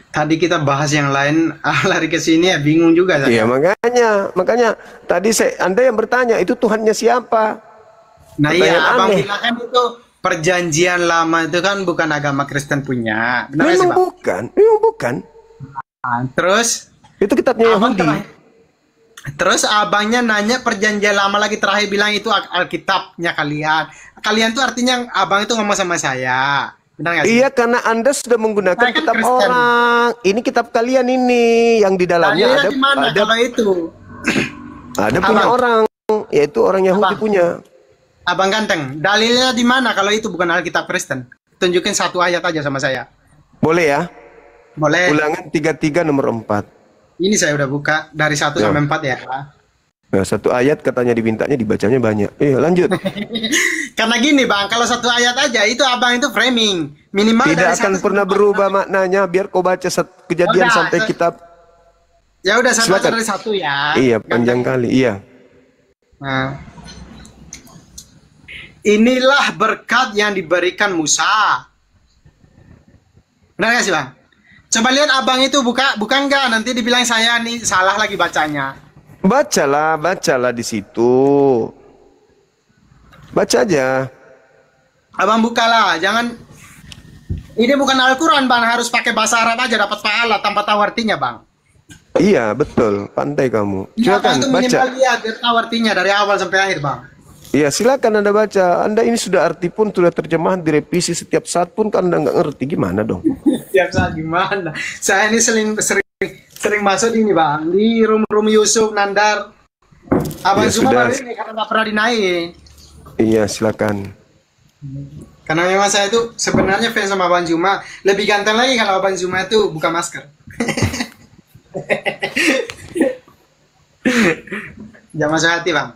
[SPEAKER 5] Tadi kita bahas yang lain, lari ke sini ya bingung juga saya.
[SPEAKER 1] Iya, makanya tadi Anda yang bertanya itu Tuhannya siapa?
[SPEAKER 5] Nah iya,
[SPEAKER 1] Pertanyaan
[SPEAKER 5] abang
[SPEAKER 1] aneh.
[SPEAKER 5] bilang kan itu perjanjian lama itu kan bukan agama Kristen punya. Benar nggak sih,
[SPEAKER 1] Memang
[SPEAKER 5] Bang?
[SPEAKER 1] bukan, memang bukan.
[SPEAKER 5] Terus
[SPEAKER 1] Itu kitabnya
[SPEAKER 5] abang
[SPEAKER 1] Yahudi.
[SPEAKER 5] terus abangnya nanya perjanjian lama lagi, terakhir bilang itu Alkitabnya kalian. Kalian tuh artinya abang itu ngomong sama saya. Benar nggak sih?
[SPEAKER 1] Iya, karena Anda sudah menggunakan
[SPEAKER 5] Saya kan
[SPEAKER 1] kitab
[SPEAKER 5] Kristen.
[SPEAKER 1] orang. Ini kitab kalian ini yang di dalamnya
[SPEAKER 5] Dalilnya
[SPEAKER 1] ada
[SPEAKER 5] di mana kalau itu?
[SPEAKER 1] ada punya
[SPEAKER 5] Abang.
[SPEAKER 1] orang, yaitu orang Yahudi
[SPEAKER 5] Abang.
[SPEAKER 1] punya.
[SPEAKER 5] Abang ganteng, dalilnya di mana kalau itu bukan Alkitab Kristen? Tunjukin satu ayat aja sama saya.
[SPEAKER 1] Boleh ya?
[SPEAKER 5] Boleh.
[SPEAKER 1] Ulangan 33 nomor 4.
[SPEAKER 5] Ini saya udah buka dari 1
[SPEAKER 1] Ya.
[SPEAKER 5] sampai 4 ya.
[SPEAKER 1] Nah, satu ayat katanya dimintanya dibacanya banyak. Lanjut.
[SPEAKER 5] Karena gini Bang, kalau satu ayat aja itu abang itu framing. Minimal
[SPEAKER 1] Tidak
[SPEAKER 5] dari
[SPEAKER 1] akan
[SPEAKER 5] 1
[SPEAKER 1] pernah
[SPEAKER 5] sampai 4.
[SPEAKER 1] berubah maknanya biar kau baca kejadian
[SPEAKER 5] Udah,
[SPEAKER 1] sampai kitab.
[SPEAKER 5] Ya udah saya baca
[SPEAKER 1] Silakan.
[SPEAKER 5] dari 1 ya.
[SPEAKER 1] Iya, panjang kali. Iya.
[SPEAKER 5] Nah. Inilah berkat yang diberikan Musa. Benar gak sih Bang? Coba lihat abang itu bukan nggak? Nanti dibilang saya nih salah lagi bacanya.
[SPEAKER 1] Bacalah di situ. Baca aja.
[SPEAKER 5] Abang bukalah, jangan. Ini bukan Al-Quran Bang, harus pakai bahasa Arab aja dapat pahala tanpa tahu artinya Bang.
[SPEAKER 1] Iya, betul. Pandai kamu.
[SPEAKER 5] Iya
[SPEAKER 1] Silakan
[SPEAKER 5] Bang, itu
[SPEAKER 1] baca.
[SPEAKER 5] minimal lihat biar tahu artinya dari awal sampai akhir Bang.
[SPEAKER 1] Iya, silakan Anda baca. Anda ini sudah arti pun sudah terjemahan direvisi setiap saat pun kan Anda nggak ngerti gimana dong.
[SPEAKER 5] Tiap saat gimana? Saya ini sering masuk ini Bang, di room Yusuf Nandar. Abang
[SPEAKER 1] Ya,
[SPEAKER 5] semua
[SPEAKER 1] sudah.
[SPEAKER 5] baru ini karena nggak pernah dinaik.
[SPEAKER 1] Iya, silakan.
[SPEAKER 5] Karena memang saya itu sebenarnya fans sama Abang Juma. Lebih ganteng lagi kalau Abang Juma itu buka masker. Jangan masuk hati Bang.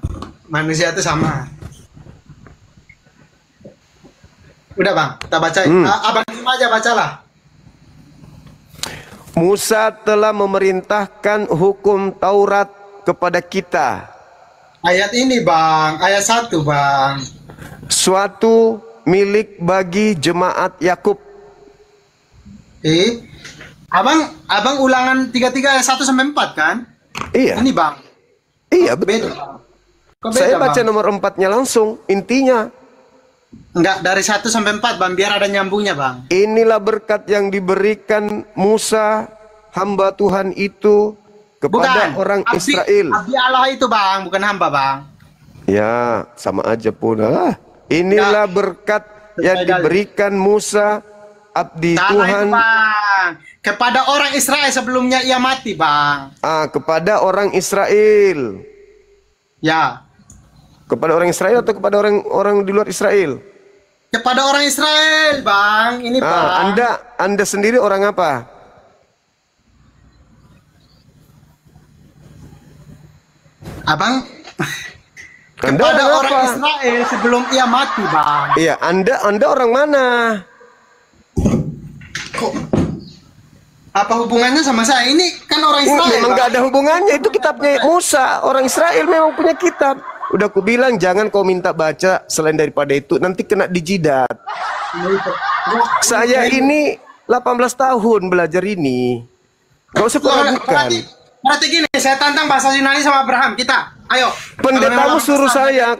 [SPEAKER 5] Manusia itu sama. Udah Bang, kita bacain. Abang Juma aja bacalah.
[SPEAKER 1] Musa telah memerintahkan hukum Taurat kepada kita.
[SPEAKER 5] Ayat ini Bang, ayat 1 Bang.
[SPEAKER 1] Suatu milik bagi jemaat Yakub.
[SPEAKER 5] Abang ulangan 33 ayat 1 sampai 4 kan?
[SPEAKER 1] Iya.
[SPEAKER 5] Ini Bang.
[SPEAKER 1] Iya,
[SPEAKER 5] Beda.
[SPEAKER 1] betul.
[SPEAKER 5] Bang. Kok beda,
[SPEAKER 1] Saya baca
[SPEAKER 5] Bang?
[SPEAKER 1] nomor 4-nya langsung. Intinya,
[SPEAKER 5] Enggak, dari 1 sampai 4 Bang, biar ada nyambungnya Bang.
[SPEAKER 1] inilah berkat yang diberikan Musa, hamba Tuhan itu, kepada orang Israel.
[SPEAKER 5] Abdi Allah itu Bang, bukan hamba Bang.
[SPEAKER 1] Ya, sama aja pun. Inilah berkat yang diberikan Musa, abdi
[SPEAKER 5] Salah
[SPEAKER 1] Tuhan,
[SPEAKER 5] itu Bang. Kepada orang Israel sebelumnya ia mati Bang.
[SPEAKER 1] kepada orang Israel.
[SPEAKER 5] Ya.
[SPEAKER 1] Kepada orang Israel atau kepada orang di luar Israel?
[SPEAKER 5] Kepada orang Israel Bang, ini Bang.
[SPEAKER 1] Anda sendiri orang apa?
[SPEAKER 5] Abang
[SPEAKER 1] Anda
[SPEAKER 5] kepada
[SPEAKER 1] orang
[SPEAKER 5] orang
[SPEAKER 1] apa?
[SPEAKER 5] Israel sebelum ia mati Bang.
[SPEAKER 1] Iya, Anda orang mana?
[SPEAKER 5] Kok apa hubungannya sama saya? Ini kan orang Israel.
[SPEAKER 1] Memang
[SPEAKER 5] Bang.
[SPEAKER 1] nggak ada hubungannya. Itu kitabnya Musa. Orang Israel memang punya kitab. Udah aku bilang jangan kau minta baca selain daripada itu. Nanti kena dijidat. Saya ini 18 tahun belajar ini. Gak usah keragukan.
[SPEAKER 5] Berarti gini, saya tantang bahasa Yunani sama Abraham. Kita, ayo.
[SPEAKER 1] Pendetamu suruh saya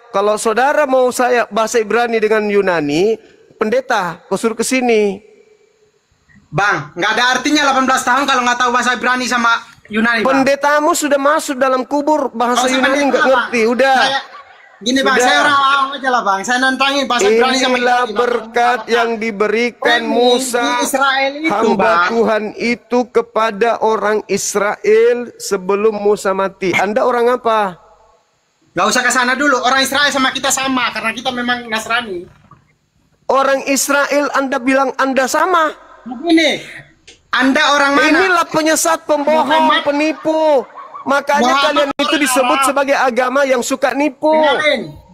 [SPEAKER 1] kalau saudara mau saya bahasa Ibrani dengan Yunani, pendeta kau suruh ke sini.
[SPEAKER 5] Bang, nggak ada artinya 18 tahun kalau nggak tahu bahasa Ibrani sama Yunani, Bang.
[SPEAKER 1] Pendetamu sudah masuk dalam kubur bahasa
[SPEAKER 5] Nggak usah
[SPEAKER 1] Yunani
[SPEAKER 5] pendeta,
[SPEAKER 1] nggak
[SPEAKER 5] Bang.
[SPEAKER 1] ngerti. Udah.
[SPEAKER 5] Gini Bang,
[SPEAKER 1] Udah.
[SPEAKER 5] saya orang awam aja lah Bang. Saya nantangin bahasa Ibrani sama
[SPEAKER 1] Inilah
[SPEAKER 5] Yunani, Bang.
[SPEAKER 1] berkat yang diberikan
[SPEAKER 5] Di
[SPEAKER 1] Musa,
[SPEAKER 5] Israel itu,
[SPEAKER 1] hamba
[SPEAKER 5] Bang.
[SPEAKER 1] Tuhan itu kepada orang Israel sebelum Musa mati. Anda orang apa?
[SPEAKER 5] Nggak usah ke sana dulu. Orang Israel sama kita sama karena kita memang Nasrani.
[SPEAKER 1] Orang Israel Anda bilang Anda sama.
[SPEAKER 5] Begini, Anda orang mana?
[SPEAKER 1] Inilah penyesat, pembohong,
[SPEAKER 5] Muhammad.
[SPEAKER 1] penipu. Makanya
[SPEAKER 5] Muhammad
[SPEAKER 1] kalian itu
[SPEAKER 5] orang
[SPEAKER 1] disebut
[SPEAKER 5] Arab.
[SPEAKER 1] sebagai agama yang suka nipu.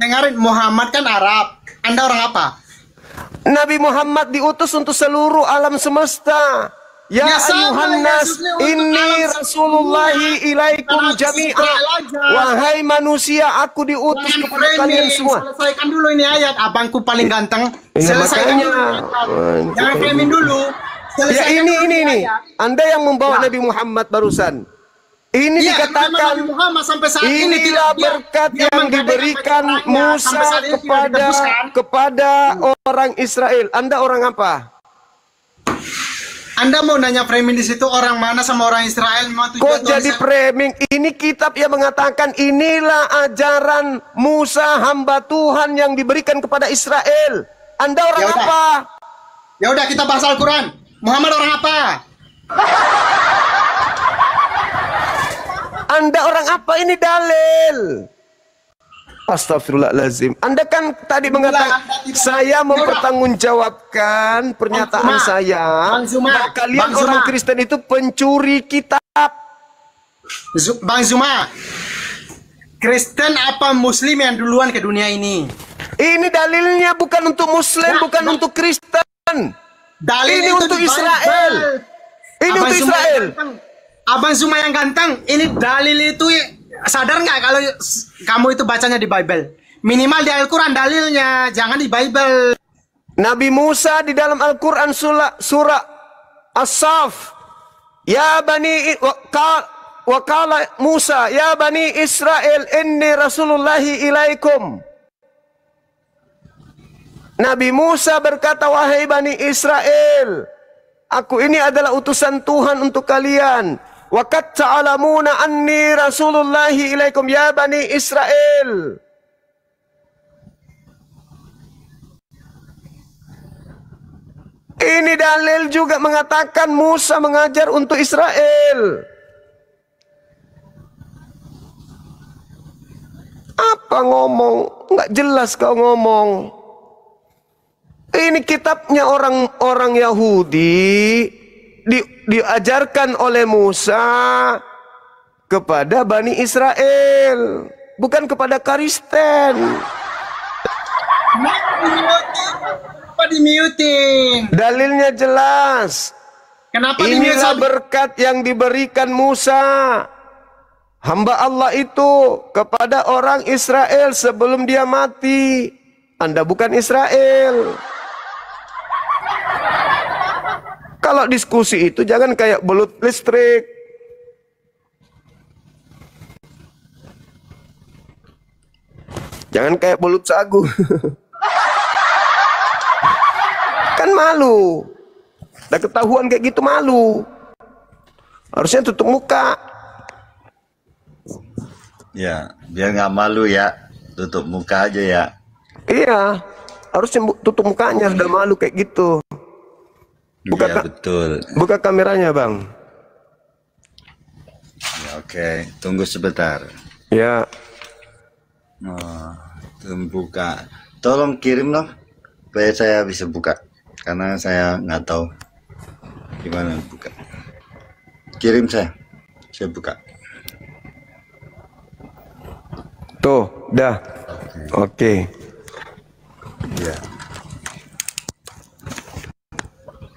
[SPEAKER 5] Dengarin. Muhammad kan Arab. Anda orang apa?
[SPEAKER 1] Nabi Muhammad diutus untuk seluruh alam semesta. Ya
[SPEAKER 5] Ya sama,
[SPEAKER 1] ayuhan nas,
[SPEAKER 5] Yesusnya untuk
[SPEAKER 1] inni
[SPEAKER 5] alam
[SPEAKER 1] rasulullahi ilaikum
[SPEAKER 5] Anak
[SPEAKER 1] jami'a.
[SPEAKER 5] Israel aja.
[SPEAKER 1] Wahai manusia, aku diutus
[SPEAKER 5] Jangan
[SPEAKER 1] kepada kalian
[SPEAKER 5] framing,
[SPEAKER 1] semua.
[SPEAKER 5] selesaikan dulu ini ayat. Abangku paling ganteng.
[SPEAKER 1] Iya,
[SPEAKER 5] Selesaikan
[SPEAKER 1] makanya.
[SPEAKER 5] dulu. Jangan framing dulu.
[SPEAKER 1] Ya
[SPEAKER 5] Selesaikan
[SPEAKER 1] ini
[SPEAKER 5] dulu ayat.
[SPEAKER 1] Anda yang membawa
[SPEAKER 5] Ya.
[SPEAKER 1] Nabi Muhammad barusan. Ini
[SPEAKER 5] Iya, memang
[SPEAKER 1] dikatakan
[SPEAKER 5] Nabi Muhammad sampai saat ini
[SPEAKER 1] inilah
[SPEAKER 5] dia
[SPEAKER 1] berkat yang
[SPEAKER 5] menggadaikan
[SPEAKER 1] diberikan
[SPEAKER 5] perkataan-nya. Sampai
[SPEAKER 1] Musa
[SPEAKER 5] saat ini tidak ditebuskan.
[SPEAKER 1] kepada orang Israel. Anda orang apa?
[SPEAKER 5] Anda mau nanya framing di situ orang mana sama orang Israel? Mau tujuan
[SPEAKER 1] Kok jadi
[SPEAKER 5] tulisan-
[SPEAKER 1] framing? Ini kitab yang mengatakan inilah ajaran Musa hamba Tuhan yang diberikan kepada Israel. Anda orang
[SPEAKER 5] Ya udah.
[SPEAKER 1] apa?
[SPEAKER 5] Ya udah kita bahas Al-Quran. Muhammad orang apa?
[SPEAKER 1] Anda orang apa? Ini dalil. Astagfirullahaladzim. Anda kan tadi mengatakan
[SPEAKER 5] Anda tidak-
[SPEAKER 1] saya mempertanggungjawabkan pernyataan
[SPEAKER 5] Bang Zuma.
[SPEAKER 1] saya.
[SPEAKER 5] Bang Zuma.
[SPEAKER 1] Nah, kalian
[SPEAKER 5] Bang Zuma.
[SPEAKER 1] orang Kristen itu pencuri kitab.
[SPEAKER 5] Bang Zuma. Kristen apa Muslim yang duluan ke dunia ini?
[SPEAKER 1] Ini dalilnya bukan untuk Muslim,
[SPEAKER 5] Ya,
[SPEAKER 1] bukan
[SPEAKER 5] Bang.
[SPEAKER 1] untuk Kristen.
[SPEAKER 5] Dalil
[SPEAKER 1] Ini
[SPEAKER 5] itu
[SPEAKER 1] untuk
[SPEAKER 5] di
[SPEAKER 1] Israel.
[SPEAKER 5] Bible.
[SPEAKER 1] Ini
[SPEAKER 5] Abang
[SPEAKER 1] untuk
[SPEAKER 5] Zuma yang
[SPEAKER 1] Israel.
[SPEAKER 5] ganteng. Abang Zuma yang ganteng. Ini dalil itu sadar nggak kalau kamu itu bacanya di Bible? Minimal di Al-Quran dalilnya, jangan di Bible.
[SPEAKER 1] Nabi Musa di dalam Al-Quran surah As-Saf. Ya bani wakala Musa, ya bani Israel, inni rasulullahi ilaikum. Nabi Musa berkata, wahai bani Israel, aku ini adalah utusan Tuhan untuk kalian. Wa qad ta'lamuna anni rasulullahi ilaikum ya bani Israel. Ini dalil juga mengatakan Musa mengajar untuk Israel. Apa ngomong? Nggak jelas kau ngomong. Ini kitabnya orang-orang Yahudi diajarkan oleh Musa kepada Bani Israel, bukan kepada Kristen.
[SPEAKER 5] Kenapa di-muting?
[SPEAKER 1] Dalilnya jelas.
[SPEAKER 5] Kenapa
[SPEAKER 1] Inilah
[SPEAKER 5] di-mute?
[SPEAKER 1] berkat yang diberikan Musa, hamba Allah itu, kepada orang Israel sebelum dia mati. Anda bukan Israel. Kalau diskusi itu jangan kayak belut listrik. Jangan kayak belut sagu. Kan malu. Udah ketahuan kayak gitu malu. Harusnya tutup muka.
[SPEAKER 6] Ya, biar nggak malu ya, tutup muka aja ya.
[SPEAKER 1] Iya, harusnya tutup mukanya, sudah malu kayak gitu.
[SPEAKER 6] Iya betul.
[SPEAKER 1] Buka kameranya, Bang.
[SPEAKER 6] Ya, oke, tunggu sebentar.
[SPEAKER 1] Ya,
[SPEAKER 6] Oh, tunggu buka. Tolong kirim dong, supaya saya bisa buka. Karena saya nggak tahu gimana buka. Kirim saya buka.
[SPEAKER 1] tuh, dah. Oke.
[SPEAKER 6] Ya.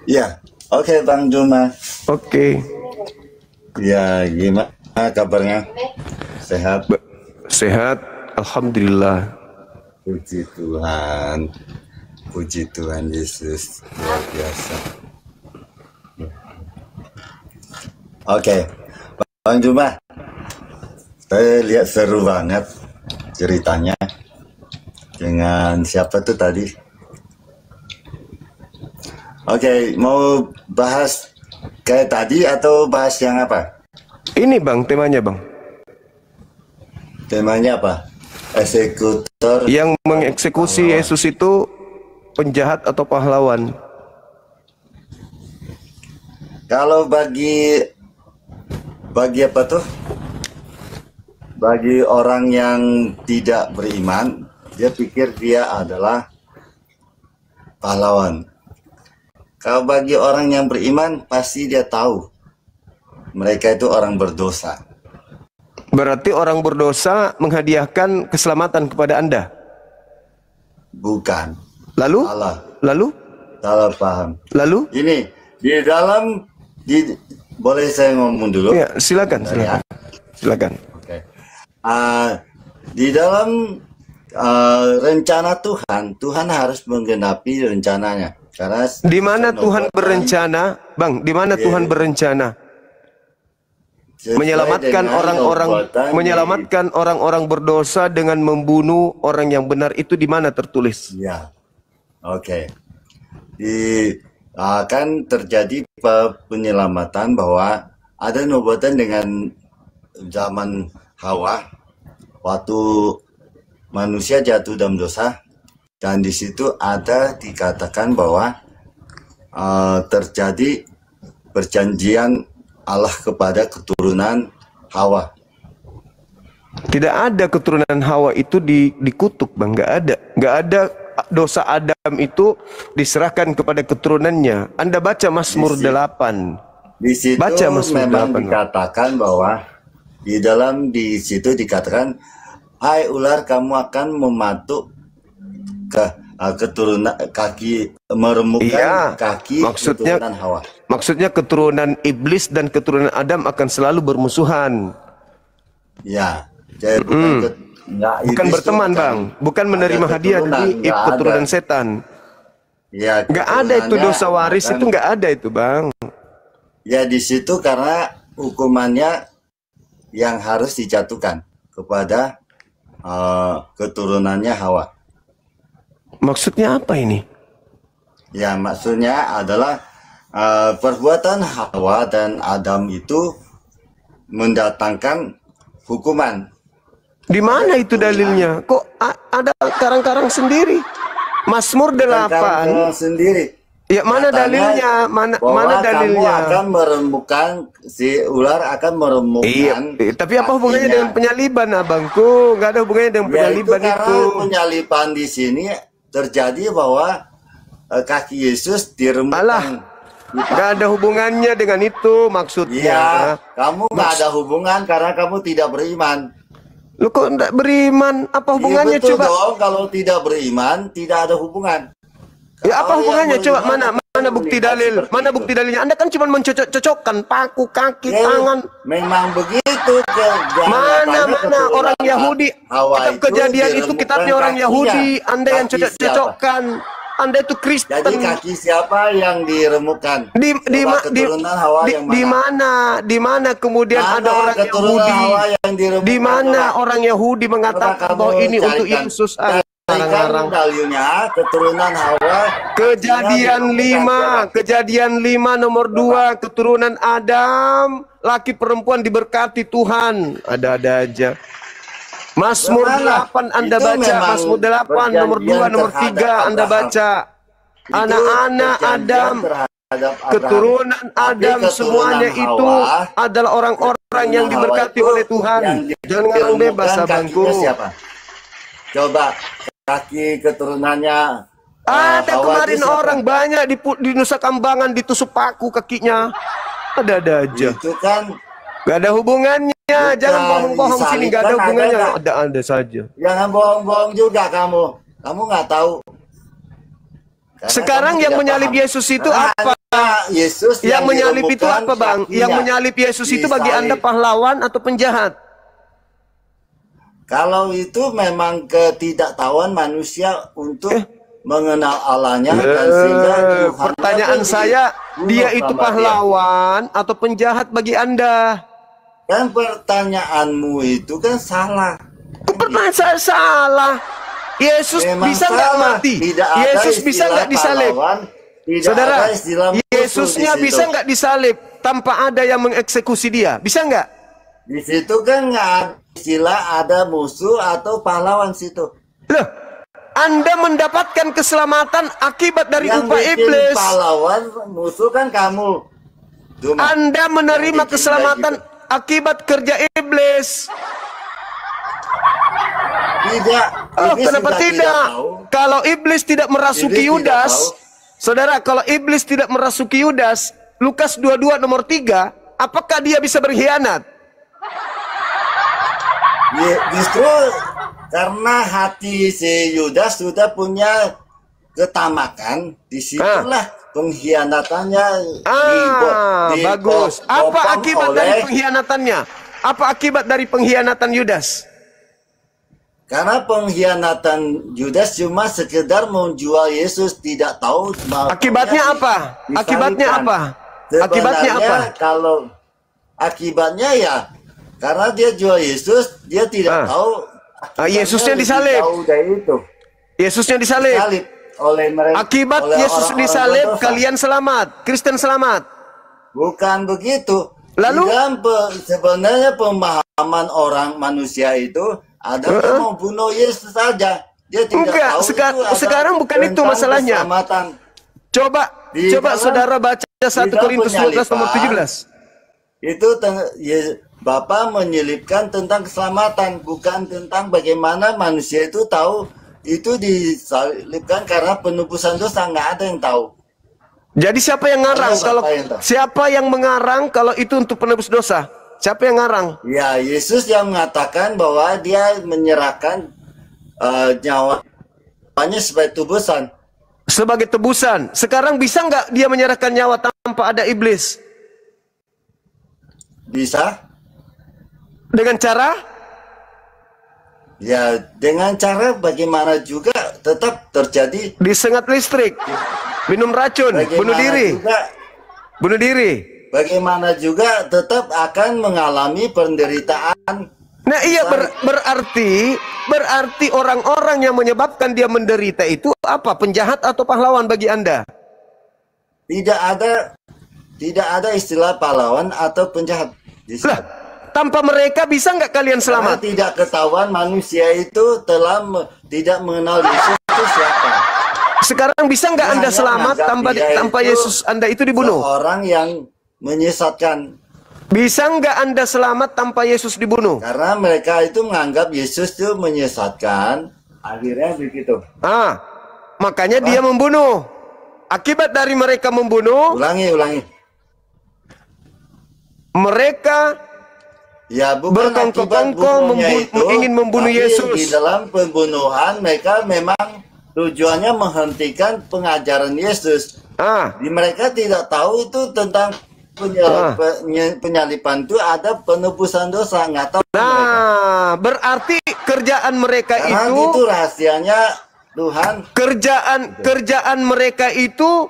[SPEAKER 6] Ya, oke Bang Juma.
[SPEAKER 1] Oke.
[SPEAKER 6] Ya, gimana kabarnya? Sehat?
[SPEAKER 1] Sehat, alhamdulillah.
[SPEAKER 6] Puji Tuhan. Puji Tuhan Yesus. Luar biasa. Oke, Bang Juma. Saya lihat seru banget ceritanya. Dengan siapa tuh tadi? Oke, mau bahas kayak tadi atau bahas yang apa?
[SPEAKER 1] Ini, Bang, temanya, Bang.
[SPEAKER 6] Temanya apa? Eksekutor.
[SPEAKER 1] Yang mengeksekusi Yesus itu penjahat atau pahlawan?
[SPEAKER 6] Kalau bagi apa tuh? Bagi orang yang tidak beriman, dia pikir dia adalah pahlawan. Kalau bagi orang yang beriman, pasti dia tahu mereka itu orang berdosa.
[SPEAKER 1] Berarti orang berdosa menghadiahkan keselamatan kepada Anda.
[SPEAKER 6] Bukan.
[SPEAKER 1] Lalu?
[SPEAKER 6] Salah.
[SPEAKER 1] Lalu?
[SPEAKER 6] Salah paham.
[SPEAKER 1] Lalu?
[SPEAKER 6] Ini di dalam di, boleh saya ngomong dulu?
[SPEAKER 1] Ya, silakan,
[SPEAKER 6] Ya.
[SPEAKER 1] silakan.
[SPEAKER 6] Oke. Di dalam rencana Tuhan, Tuhan harus menggenapi rencananya. Karena
[SPEAKER 1] Di mana Tuhan
[SPEAKER 6] nubuatan
[SPEAKER 1] berencana, Bang? Di mana
[SPEAKER 6] Iya.
[SPEAKER 1] Tuhan berencana?
[SPEAKER 6] sesuai
[SPEAKER 1] Menyelamatkan
[SPEAKER 6] dengan
[SPEAKER 1] orang-orang,
[SPEAKER 6] nubuatan
[SPEAKER 1] menyelamatkan orang-orang berdosa dengan membunuh orang yang benar, itu di mana tertulis?
[SPEAKER 6] Ya, oke. Akan terjadi penyelamatan bahwa ada nubuatan dengan zaman Hawa waktu manusia jatuh dalam dosa, dan di situ ada dikatakan bahwa terjadi perjanjian Allah kepada keturunan Hawa.
[SPEAKER 1] Tidak ada keturunan Hawa itu dikutuk, Bang. Nggak ada dosa Adam itu diserahkan kepada keturunannya. Anda baca Mazmur 8.
[SPEAKER 6] Di situ
[SPEAKER 1] Baca Mazmur
[SPEAKER 6] memang
[SPEAKER 1] 8.
[SPEAKER 6] dikatakan bahwa di situ dikatakan, hai ular, kamu akan mematuk ke keturunan kaki, meremukkan
[SPEAKER 1] Iya,
[SPEAKER 6] kaki
[SPEAKER 1] maksudnya-
[SPEAKER 6] keturunan Hawa.
[SPEAKER 1] Maksudnya keturunan iblis dan keturunan Adam akan selalu bermusuhan.
[SPEAKER 6] Ya, jadi
[SPEAKER 1] Bukan berteman, Bang. Bukan menerima hadiah dari keturunan setan.
[SPEAKER 6] Ya,
[SPEAKER 1] Nggak ada itu dosa waris, itu nggak ada itu, Bang.
[SPEAKER 6] Ya, di situ karena hukumannya yang harus dijatuhkan kepada keturunannya Hawa.
[SPEAKER 1] Maksudnya apa ini?
[SPEAKER 6] Ya, maksudnya adalah perbuatan Hawa dan Adam itu mendatangkan hukuman.
[SPEAKER 1] Di mana itu dalilnya? Kok ada karang-karang sendiri? Mazmur 8.
[SPEAKER 6] Kamu sendiri.
[SPEAKER 1] Ya, mana
[SPEAKER 6] Katanya
[SPEAKER 1] dalilnya? Mana
[SPEAKER 6] bahwa
[SPEAKER 1] dalilnya?
[SPEAKER 6] Kamu akan meremukkan, si ular akan meremukkan.
[SPEAKER 1] Iya, tapi apa hubungannya
[SPEAKER 6] kakinya.
[SPEAKER 1] dengan penyaliban, abangku? Nggak ada hubungannya dengan
[SPEAKER 6] Ya, itu
[SPEAKER 1] penyaliban
[SPEAKER 6] karena
[SPEAKER 1] itu.
[SPEAKER 6] penyaliban di sini terjadi bahwa kaki Yesus diremukkan.
[SPEAKER 1] Alah, nggak ada hubungannya dengan itu maksudnya.
[SPEAKER 6] Iya, kamu nggak ada hubungan karena kamu tidak beriman.
[SPEAKER 1] Lu kok nggak beriman? Apa hubungannya
[SPEAKER 6] Iya, betul
[SPEAKER 1] coba?
[SPEAKER 6] dong, kalau tidak beriman tidak ada hubungan.
[SPEAKER 1] Ya apa
[SPEAKER 6] Kalau
[SPEAKER 1] hubungannya?
[SPEAKER 6] yang
[SPEAKER 1] Coba
[SPEAKER 6] beriman
[SPEAKER 1] mana
[SPEAKER 6] akan
[SPEAKER 1] bukti
[SPEAKER 6] melihat
[SPEAKER 1] dalil?
[SPEAKER 6] seperti
[SPEAKER 1] Mana
[SPEAKER 6] itu.
[SPEAKER 1] bukti dalilnya? Anda kan cuma mencocok-cocokkan paku, kaki,
[SPEAKER 6] Ya,
[SPEAKER 1] tangan.
[SPEAKER 6] memang begitu.
[SPEAKER 1] Mana orang Yahudi? Kitab Kejadian itu kitabnya orang Yahudi. Anda yang cocok-cocokkan. Anda itu Kristen.
[SPEAKER 6] Jadi kaki siapa yang diremukkan? Coba keturunan Hawa yang mana?
[SPEAKER 1] Di mana kemudian
[SPEAKER 6] Mana
[SPEAKER 1] ada orang
[SPEAKER 6] keturunan
[SPEAKER 1] Yahudi?
[SPEAKER 6] Hawa yang diremukkan?
[SPEAKER 1] Di mana
[SPEAKER 6] Coba.
[SPEAKER 1] orang Yahudi mengatakan
[SPEAKER 6] Coba
[SPEAKER 1] bahwa
[SPEAKER 6] kamu
[SPEAKER 1] ini untuk
[SPEAKER 6] carikan.
[SPEAKER 1] Yesus?
[SPEAKER 6] Carikan dalilnya keturunan Hawa.
[SPEAKER 1] Kejadian 5, Kejadian 5 nomor 2, keturunan Adam, laki perempuan diberkati Tuhan. Ada-ada aja. Mazmur
[SPEAKER 6] Bagaimana?
[SPEAKER 1] 8 Anda
[SPEAKER 6] Itu
[SPEAKER 1] baca,
[SPEAKER 6] memang
[SPEAKER 1] Mazmur 8 nomor 2
[SPEAKER 6] perjanjian
[SPEAKER 1] nomor
[SPEAKER 6] terhadap
[SPEAKER 1] 3 Anda
[SPEAKER 6] Abraham.
[SPEAKER 1] baca.
[SPEAKER 6] Itu
[SPEAKER 1] Anak-anak
[SPEAKER 6] perjanjian
[SPEAKER 1] Adam,
[SPEAKER 6] terhadap Abraham.
[SPEAKER 1] keturunan
[SPEAKER 6] Tapi
[SPEAKER 1] Adam
[SPEAKER 6] keturunan
[SPEAKER 1] semuanya itu
[SPEAKER 6] Hawa,
[SPEAKER 1] adalah orang-orang yang
[SPEAKER 6] Hawa
[SPEAKER 1] diberkati
[SPEAKER 6] itu
[SPEAKER 1] oleh Tuhan.
[SPEAKER 6] yang
[SPEAKER 1] Jangan ngarang bebas,
[SPEAKER 6] diremukkan
[SPEAKER 1] abangku.
[SPEAKER 6] kakinya siapa? Coba kaki keturunannya
[SPEAKER 1] Ada
[SPEAKER 6] Hawa
[SPEAKER 1] kemarin
[SPEAKER 6] itu siapa?
[SPEAKER 1] orang banyak di Nusa Kambangan ditusuk paku kakinya. Ada-ada aja.
[SPEAKER 6] Itu kan
[SPEAKER 1] Gak ada hubungannya. Jangan bohong-bohong sini. Gak ada
[SPEAKER 6] disalibkan,
[SPEAKER 1] hubungannya.
[SPEAKER 6] ada
[SPEAKER 1] Ada saja.
[SPEAKER 6] jangan bohong-bohong juga kamu. Kamu nggak tahu. Karena
[SPEAKER 1] Sekarang
[SPEAKER 6] kamu
[SPEAKER 1] yang
[SPEAKER 6] tidak
[SPEAKER 1] menyalib
[SPEAKER 6] paham.
[SPEAKER 1] Yesus itu
[SPEAKER 6] Karena
[SPEAKER 1] apa?
[SPEAKER 6] Yesus
[SPEAKER 1] Yang menyalib itu
[SPEAKER 6] diremukkan
[SPEAKER 1] apa, Bang?
[SPEAKER 6] kakinya.
[SPEAKER 1] Yang menyalib Yesus itu bagi
[SPEAKER 6] Disalib.
[SPEAKER 1] Anda pahlawan atau penjahat?
[SPEAKER 6] Kalau itu memang ketidaktahuan manusia untuk mengenal Allahnya dan sehingga Tuhan
[SPEAKER 1] Pertanyaan saya, dia itu pahlawan atau penjahat bagi Anda?
[SPEAKER 6] Kan pertanyaanmu itu kan salah.
[SPEAKER 1] Pertanyaan saya salah. Yesus
[SPEAKER 6] Memang
[SPEAKER 1] bisa nggak
[SPEAKER 6] salah.
[SPEAKER 1] mati?
[SPEAKER 6] Tidak ada
[SPEAKER 1] Yesus bisa
[SPEAKER 6] istilah
[SPEAKER 1] nggak disalib?
[SPEAKER 6] pahlawan, tidak
[SPEAKER 1] Saudara,
[SPEAKER 6] ada istilah musuh
[SPEAKER 1] Yesusnya
[SPEAKER 6] di situ.
[SPEAKER 1] bisa nggak disalib tanpa ada yang mengeksekusi dia? Bisa nggak?
[SPEAKER 6] Di situ kan nggak ada istilah ada musuh atau pahlawan situ.
[SPEAKER 1] Loh, Anda mendapatkan keselamatan akibat dari
[SPEAKER 6] Yang
[SPEAKER 1] upah
[SPEAKER 6] bikin
[SPEAKER 1] iblis.
[SPEAKER 6] pahlawan musuh kan kamu. Cuma
[SPEAKER 1] Anda menerima
[SPEAKER 6] yang bikin
[SPEAKER 1] keselamatan
[SPEAKER 6] kayak
[SPEAKER 1] akibat kerja iblis.
[SPEAKER 6] tidak.
[SPEAKER 1] Oh,
[SPEAKER 6] Iblis
[SPEAKER 1] kenapa
[SPEAKER 6] juga
[SPEAKER 1] tidak?
[SPEAKER 6] tahu.
[SPEAKER 1] Kalau iblis tidak merasuki
[SPEAKER 6] Iblis tidak
[SPEAKER 1] Yudas,
[SPEAKER 6] tahu.
[SPEAKER 1] saudara, kalau iblis tidak merasuki Yudas, Lukas 22 nomor 3, apakah dia bisa berkhianat?
[SPEAKER 6] Ya, justru karena hati si Yudas sudah punya ketamakan, disitulah pengkhianatannya
[SPEAKER 1] bagus. Apa
[SPEAKER 6] dipotong
[SPEAKER 1] akibat dari pengkhianatannya? Apa akibat dari pengkhianatan Yudas?
[SPEAKER 6] Karena pengkhianatan Yudas cuma sekedar menjual Yesus, tidak tahu
[SPEAKER 1] Akibatnya apa? Akibatnya apa? Akibatnya apa?
[SPEAKER 6] Kalau akibatnya ya karena dia jual Yesus, dia tidak tahu
[SPEAKER 1] Yesusnya disalib. Yesusnya disalib.
[SPEAKER 6] Oleh mereka.
[SPEAKER 1] Akibat
[SPEAKER 6] oleh
[SPEAKER 1] Yesus
[SPEAKER 6] orang-orang
[SPEAKER 1] disalib,
[SPEAKER 6] berdosa.
[SPEAKER 1] kalian selamat, Kristen selamat.
[SPEAKER 6] Bukan begitu.
[SPEAKER 1] Lalu?
[SPEAKER 6] Di dalam sebenarnya pemahaman orang manusia itu ada yang membunuh Yesus saja. Dia tidak
[SPEAKER 1] Enggak,
[SPEAKER 6] tahu itu ada
[SPEAKER 1] sekarang bukan itu
[SPEAKER 6] tentang
[SPEAKER 1] masalahnya.
[SPEAKER 6] keselamatan.
[SPEAKER 1] Coba
[SPEAKER 6] Di dalam-
[SPEAKER 1] saudara baca 1
[SPEAKER 6] dalam
[SPEAKER 1] Korintus 12 nomor
[SPEAKER 6] penyalipan,
[SPEAKER 1] 17.
[SPEAKER 6] Itu Bapak menyelipkan tentang keselamatan, bukan tentang bagaimana manusia itu tahu itu disalibkan karena penebusan dosa. Nggak ada yang tahu.
[SPEAKER 1] Jadi siapa yang ngarang?
[SPEAKER 6] Siapa
[SPEAKER 1] Kalau
[SPEAKER 6] yang tahu?
[SPEAKER 1] siapa yang mengarang kalau itu untuk penebus dosa? Siapa yang ngarang?
[SPEAKER 6] Ya, Yesus yang mengatakan bahwa dia menyerahkan nyawanya sebagai tebusan.
[SPEAKER 1] Sebagai tebusan. Sekarang bisa nggak dia menyerahkan nyawa tanpa ada iblis?
[SPEAKER 6] Bisa?
[SPEAKER 1] Dengan cara?
[SPEAKER 6] Ya, dengan cara bagaimana juga tetap terjadi.
[SPEAKER 1] Disengat listrik, minum racun, bunuh diri, bunuh diri.
[SPEAKER 6] Bagaimana juga tetap akan mengalami penderitaan.
[SPEAKER 1] Nah iya berarti orang-orang yang menyebabkan dia menderita itu apa? Penjahat atau pahlawan bagi Anda?
[SPEAKER 6] Tidak ada istilah pahlawan atau penjahat.
[SPEAKER 1] Lah, tanpa mereka bisa nggak kalian
[SPEAKER 6] Karena
[SPEAKER 1] selamat?
[SPEAKER 6] tidak ketahuan manusia itu telah tidak mengenal Yesus itu siapa.
[SPEAKER 1] Sekarang bisa nggak
[SPEAKER 6] Dia
[SPEAKER 1] Anda
[SPEAKER 6] hanya
[SPEAKER 1] selamat
[SPEAKER 6] menganggap
[SPEAKER 1] tanpa
[SPEAKER 6] dia itu
[SPEAKER 1] Yesus Anda itu dibunuh?
[SPEAKER 6] Orang yang menyesatkan.
[SPEAKER 1] Bisa nggak Anda selamat tanpa Yesus dibunuh?
[SPEAKER 6] Karena mereka itu menganggap Yesus itu menyesatkan. Akhirnya begitu.
[SPEAKER 1] Makanya dia membunuh. Akibat dari mereka membunuh,
[SPEAKER 6] Ulangi.
[SPEAKER 1] mereka
[SPEAKER 6] Ya, bukan akibat
[SPEAKER 1] berkongkong
[SPEAKER 6] bunuhnya itu,
[SPEAKER 1] ingin membunuh
[SPEAKER 6] tapi
[SPEAKER 1] Yesus.
[SPEAKER 6] Di dalam pembunuhan mereka memang tujuannya menghentikan pengajaran Yesus. Di mereka tidak tahu itu tentang penyalipan itu ada penebusan dosa, nggak tahu mereka.
[SPEAKER 1] Nah, berarti kerjaan mereka
[SPEAKER 6] Karena
[SPEAKER 1] itu
[SPEAKER 6] rahasianya Tuhan.
[SPEAKER 1] kerjaan mereka itu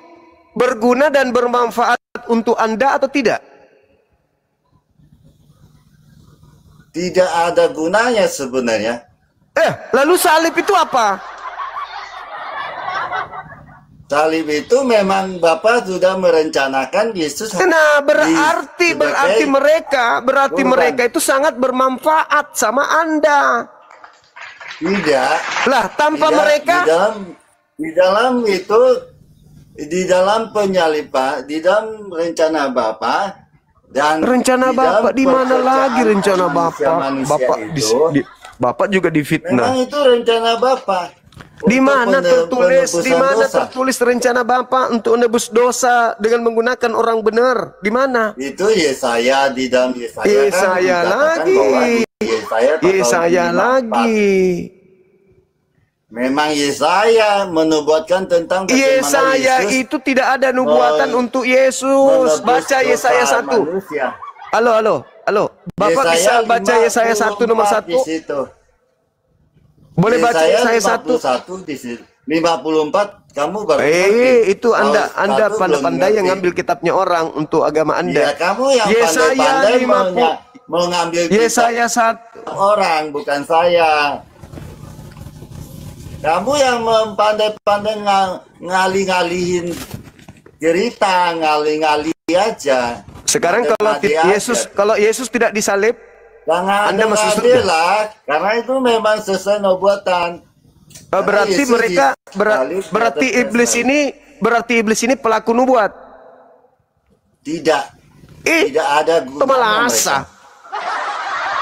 [SPEAKER 1] berguna dan bermanfaat untuk Anda atau tidak?
[SPEAKER 6] Tidak ada gunanya sebenarnya.
[SPEAKER 1] Lalu salib itu apa?
[SPEAKER 6] Salib itu memang Bapak sudah merencanakan Yesus.
[SPEAKER 1] Nah, berarti
[SPEAKER 6] Bukan.
[SPEAKER 1] mereka itu sangat bermanfaat sama Anda.
[SPEAKER 6] Tidak.
[SPEAKER 1] Lah, tanpa
[SPEAKER 6] Tidak,
[SPEAKER 1] mereka
[SPEAKER 6] di dalam penyalipan, di dalam rencana Bapak dan
[SPEAKER 1] rencana
[SPEAKER 6] di dalam
[SPEAKER 1] Bapak di mana
[SPEAKER 6] pekerjaan
[SPEAKER 1] lagi rencana Bapak?
[SPEAKER 6] manusia-manusia
[SPEAKER 1] Bapak juga difitnah.
[SPEAKER 6] memang itu rencana Bapak.
[SPEAKER 1] Di mana
[SPEAKER 6] Penebusan dosa.
[SPEAKER 1] tertulis rencana Bapak untuk menebus dosa dengan menggunakan orang benar? Di mana?
[SPEAKER 6] Itu Yesaya, di dalam Yesaya
[SPEAKER 1] Yesaya
[SPEAKER 6] kan
[SPEAKER 1] lagi.
[SPEAKER 6] dikatakan bahwa Yesaya pasal
[SPEAKER 1] Yesaya
[SPEAKER 6] 54.
[SPEAKER 1] lagi.
[SPEAKER 6] Memang Yesaya menubuatkan tentang bagaimana
[SPEAKER 1] Yesaya
[SPEAKER 6] Yesus
[SPEAKER 1] itu tidak ada nubuatan untuk Yesus.
[SPEAKER 6] menebus
[SPEAKER 1] Baca Yesaya
[SPEAKER 6] dosa
[SPEAKER 1] 1.
[SPEAKER 6] manusia.
[SPEAKER 1] Halo. Bapak bisa baca Yesaya 1 nomor
[SPEAKER 6] 54 di
[SPEAKER 1] 1?
[SPEAKER 6] situ.
[SPEAKER 1] Boleh baca Yesaya 1?
[SPEAKER 6] 51 di situ. 54 kamu baru ngerti.
[SPEAKER 1] Itu Anda
[SPEAKER 6] Kalau satu
[SPEAKER 1] pandai-pandai
[SPEAKER 6] belum
[SPEAKER 1] yang
[SPEAKER 6] ngerti.
[SPEAKER 1] ngambil kitabnya orang untuk agama
[SPEAKER 6] Ya,
[SPEAKER 1] Anda.
[SPEAKER 6] kamu yang
[SPEAKER 1] Yesaya
[SPEAKER 6] pandai-pandai
[SPEAKER 1] 50.
[SPEAKER 6] mengambil kitab
[SPEAKER 1] Yesaya 1.
[SPEAKER 6] orang, bukan saya. Kamu yang pandai-pandai ngalih-ngalihin cerita, ngalih-ngalih aja.
[SPEAKER 1] Sekarang kalau Yesus tidak disalib,
[SPEAKER 6] Jangan
[SPEAKER 1] Anda masuk
[SPEAKER 6] ada
[SPEAKER 1] surga.
[SPEAKER 6] lah, karena itu memang sesuai nubuatan.
[SPEAKER 1] berarti
[SPEAKER 6] Yesus
[SPEAKER 1] mereka
[SPEAKER 6] disalib
[SPEAKER 1] berarti
[SPEAKER 6] atas
[SPEAKER 1] iblis ini pelaku nubuat.
[SPEAKER 6] Tidak
[SPEAKER 1] Ih,
[SPEAKER 6] ada
[SPEAKER 1] itu
[SPEAKER 6] gunanya
[SPEAKER 1] malah
[SPEAKER 6] mereka.
[SPEAKER 1] asa.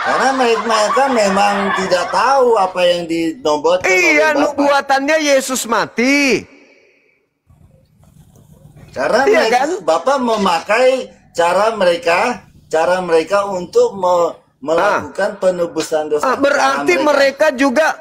[SPEAKER 6] Karena mereka memang tidak tahu apa yang dinobatkan
[SPEAKER 1] Iya,
[SPEAKER 6] oleh Bapa.
[SPEAKER 1] nubuatannya Yesus mati.
[SPEAKER 6] Karena
[SPEAKER 1] Iya
[SPEAKER 6] mereka,
[SPEAKER 1] kan?
[SPEAKER 6] Bapak memakai cara mereka untuk melakukan penebusan dosa.
[SPEAKER 1] Berarti
[SPEAKER 6] Cara
[SPEAKER 1] mereka juga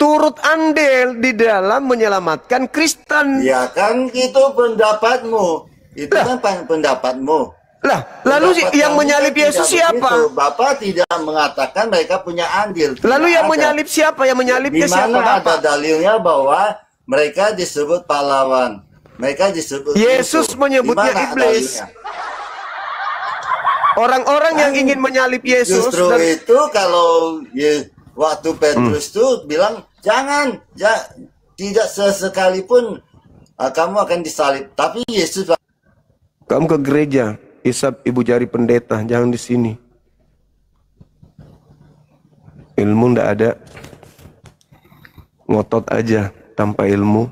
[SPEAKER 1] turut andil di dalam menyelamatkan Kristen.
[SPEAKER 6] Ya kan itu pendapatmu. Itu
[SPEAKER 1] Lah.
[SPEAKER 6] kan pendapatmu.
[SPEAKER 1] Lah, lalu
[SPEAKER 6] Pendapat
[SPEAKER 1] yang
[SPEAKER 6] kamu
[SPEAKER 1] menyalip
[SPEAKER 6] kan
[SPEAKER 1] Yesus
[SPEAKER 6] tidak
[SPEAKER 1] siapa?
[SPEAKER 6] begitu. Bapak tidak mengatakan mereka punya andil.
[SPEAKER 1] Lalu
[SPEAKER 6] Tidak
[SPEAKER 1] yang
[SPEAKER 6] ada.
[SPEAKER 1] menyalip siapa? Yang menyalipnya
[SPEAKER 6] Di
[SPEAKER 1] siapa,
[SPEAKER 6] mana ada
[SPEAKER 1] Bapak?
[SPEAKER 6] dalilnya bahwa mereka disebut pahlawan? Mereka disebut
[SPEAKER 1] Yesus
[SPEAKER 6] musuh.
[SPEAKER 1] menyebutnya
[SPEAKER 6] Di mana
[SPEAKER 1] iblis.
[SPEAKER 6] dalilnya?
[SPEAKER 1] Orang-orang yang ingin menyalip Yesus
[SPEAKER 6] Justru
[SPEAKER 1] dan
[SPEAKER 6] itu kalau waktu Petrus tuh bilang jangan, tidak sesekalipun kamu akan disalib. Tapi Yesus
[SPEAKER 1] kamu ke gereja, isap ibu jari pendeta, jangan di sini. Ilmu ndak ada, ngotot aja tanpa ilmu.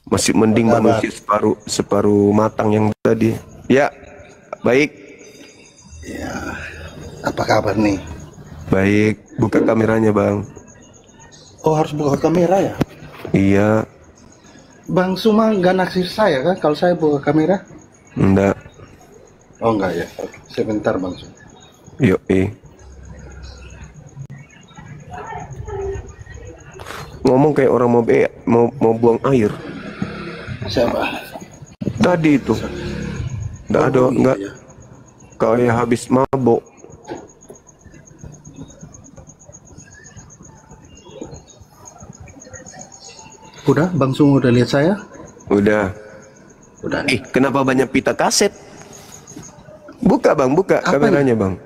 [SPEAKER 1] Masih mending manusia separuh matang yang tadi. Ya, baik.
[SPEAKER 7] Apa kabar nih?
[SPEAKER 1] Baik, buka kameranya, Bang.
[SPEAKER 7] Oh, harus buka kamera ya?
[SPEAKER 1] Iya,
[SPEAKER 7] Bang Suma nggak naksir saya kan kalau saya buka kamera?
[SPEAKER 1] ndak.
[SPEAKER 7] Oh enggak ya? Oke, sebentar Bang Suma.
[SPEAKER 1] Yuk, ngomong kayak orang mau buang air.
[SPEAKER 7] Siapa?
[SPEAKER 1] Tadi itu. Ndak ada,
[SPEAKER 7] Oh, iya,
[SPEAKER 1] nggak.
[SPEAKER 7] ya.
[SPEAKER 1] Kayak habis mabuk.
[SPEAKER 7] Udah, Bang Suma udah lihat saya?
[SPEAKER 1] Udah.
[SPEAKER 7] Udah.
[SPEAKER 1] Kenapa banyak pita kaset? Buka, Bang, buka
[SPEAKER 7] Apa
[SPEAKER 1] kameranya, Bang.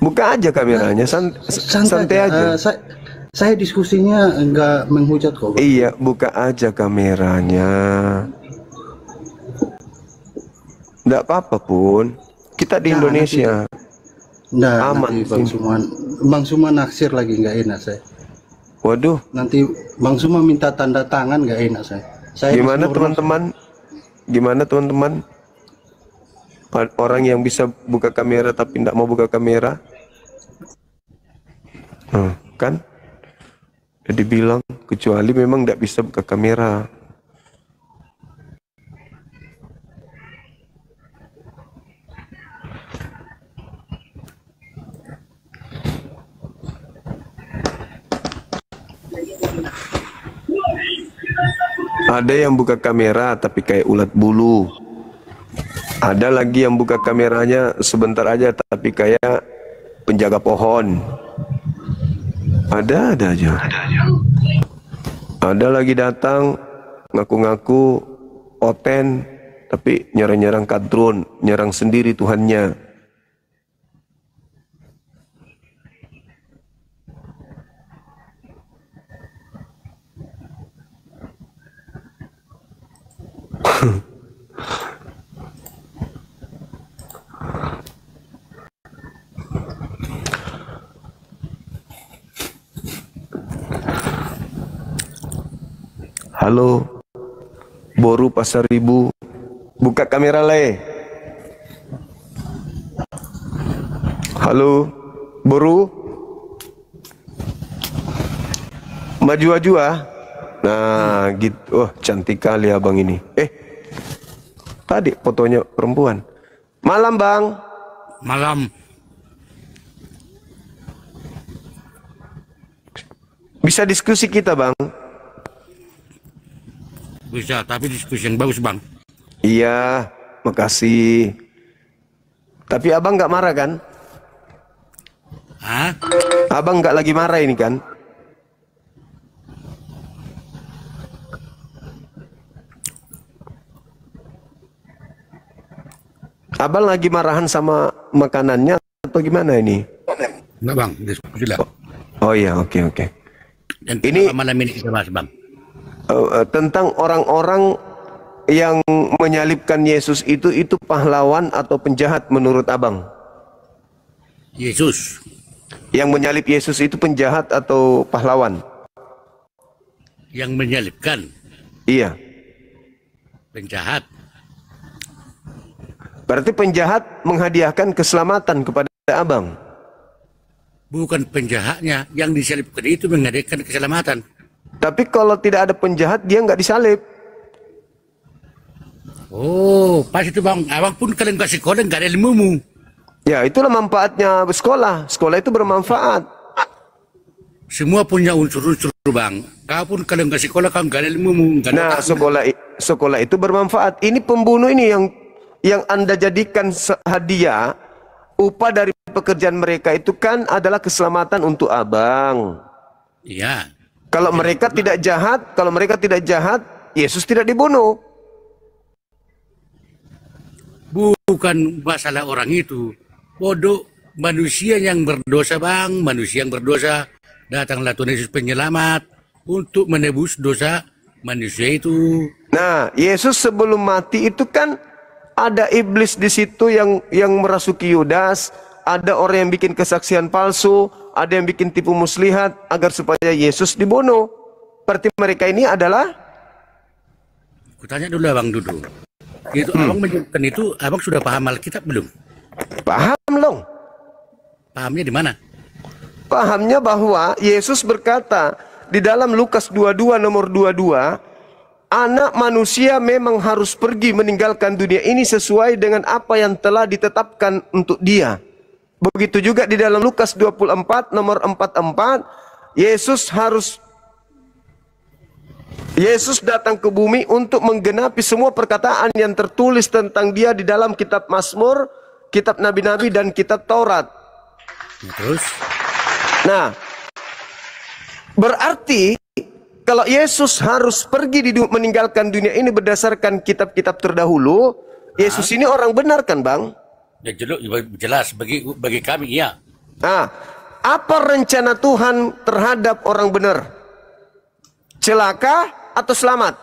[SPEAKER 1] Buka aja kameranya, santai aja.
[SPEAKER 7] Saya diskusinya nggak menghujat kok, Bang.
[SPEAKER 1] Iya, buka aja kameranya. Nggak apa-apa pun. Kita di Indonesia.
[SPEAKER 7] Nggak,
[SPEAKER 1] Aman
[SPEAKER 7] nanti Bang Suma naksir lagi nggak enak saya.
[SPEAKER 1] Waduh,
[SPEAKER 7] Nanti Bang Suma minta tanda tangan nggak enak saya.
[SPEAKER 1] gimana
[SPEAKER 7] masih normal.
[SPEAKER 1] teman-teman? Gimana teman-teman? Orang yang bisa buka kamera tapi tidak mau buka kamera? Kan? Jadi bilang, kecuali memang tidak bisa buka kamera. Ada yang buka kamera tapi kayak ulat bulu. Ada lagi yang buka kameranya sebentar aja tapi kayak penjaga pohon. Ada aja. Ada lagi datang ngaku-ngaku oten tapi nyerang-nyerang kadrun, nyerang sendiri Tuhannya. Halo, Boru Pasar Ribu, buka kamera le. Halo, Boru, maju-maju ah. Nah, gitu. Oh, cantik kali abang ini. Tadi fotonya perempuan. Malam, Bang.
[SPEAKER 8] Malam.
[SPEAKER 1] Bisa diskusi kita, Bang?
[SPEAKER 8] Bisa, tapi diskusi yang bagus, Bang.
[SPEAKER 1] Iya, makasih. Tapi abang nggak marah kan?
[SPEAKER 8] Hah?
[SPEAKER 1] Abang nggak lagi marah ini kan? Abang lagi marahan sama makanannya atau gimana ini?
[SPEAKER 8] Enggak, Bang. Diskusi lah.
[SPEAKER 1] Oh iya, oke.
[SPEAKER 8] Dan
[SPEAKER 1] Ini-
[SPEAKER 8] kenapa malam ini kita bahas, Bang?
[SPEAKER 1] Tentang orang-orang yang menyalibkan Yesus itu pahlawan atau penjahat menurut abang?
[SPEAKER 8] Yesus.
[SPEAKER 1] Yang menyalib Yesus itu penjahat atau pahlawan?
[SPEAKER 8] Yang menyalibkan.
[SPEAKER 1] Iya.
[SPEAKER 8] Penjahat.
[SPEAKER 1] Berarti penjahat menghadiahkan keselamatan kepada abang.
[SPEAKER 8] Bukan penjahatnya. Yang disalibkan itu mengadakan keselamatan.
[SPEAKER 1] Tapi kalau tidak ada penjahat, dia nggak disalib.
[SPEAKER 8] Oh, pas itu, Bang. Abang pun kalian kasih sekolah nggak ada ilmumu.
[SPEAKER 1] Ya, itulah manfaatnya sekolah. Sekolah itu bermanfaat.
[SPEAKER 8] semua punya unsur-unsur bang. Kau pun kalau nggak sekolah kau nggak ada ilmu, nggak ada
[SPEAKER 1] Nah,
[SPEAKER 8] otak.
[SPEAKER 1] sekolah itu bermanfaat. Ini pembunuh ini yang Anda jadikan hadiah, upah dari pekerjaan mereka itu kan adalah keselamatan untuk abang.
[SPEAKER 8] Iya.
[SPEAKER 1] Kalau mereka tidak jahat, Yesus tidak dibunuh.
[SPEAKER 8] Bukan masalah orang itu. Bodoh, manusia yang berdosa bang, manusia yang berdosa. Datanglah Tuhan Yesus penyelamat untuk menebus dosa manusia itu.
[SPEAKER 1] Nah, Yesus sebelum mati itu kan ada iblis di situ yang merasuki Yudas, ada orang yang bikin kesaksian palsu, ada yang bikin tipu muslihat agar supaya Yesus dibunuh. Berarti mereka ini adalah,
[SPEAKER 8] Kutanya dulu abang Dudu. Itu abang menyebutkan itu, abang sudah paham Alkitab belum?
[SPEAKER 1] paham loh.
[SPEAKER 8] Pahamnya di mana?
[SPEAKER 1] Pahamnya bahwa Yesus berkata di dalam Lukas 22 nomor 22, anak manusia memang harus pergi meninggalkan dunia ini sesuai dengan apa yang telah ditetapkan untuk dia. Begitu juga di dalam Lukas 24 nomor 44, Yesus datang ke bumi untuk menggenapi semua perkataan yang tertulis tentang dia di dalam kitab Mazmur, kitab Nabi-Nabi dan kitab Taurat.
[SPEAKER 8] Terus?
[SPEAKER 1] Nah, berarti kalau Yesus harus pergi meninggalkan dunia ini berdasarkan kitab-kitab terdahulu, Yesus ini orang benar kan, Bang?
[SPEAKER 8] Ya jelas bagi kami iya.
[SPEAKER 1] Nah, apa rencana Tuhan terhadap orang benar? Celaka atau selamat?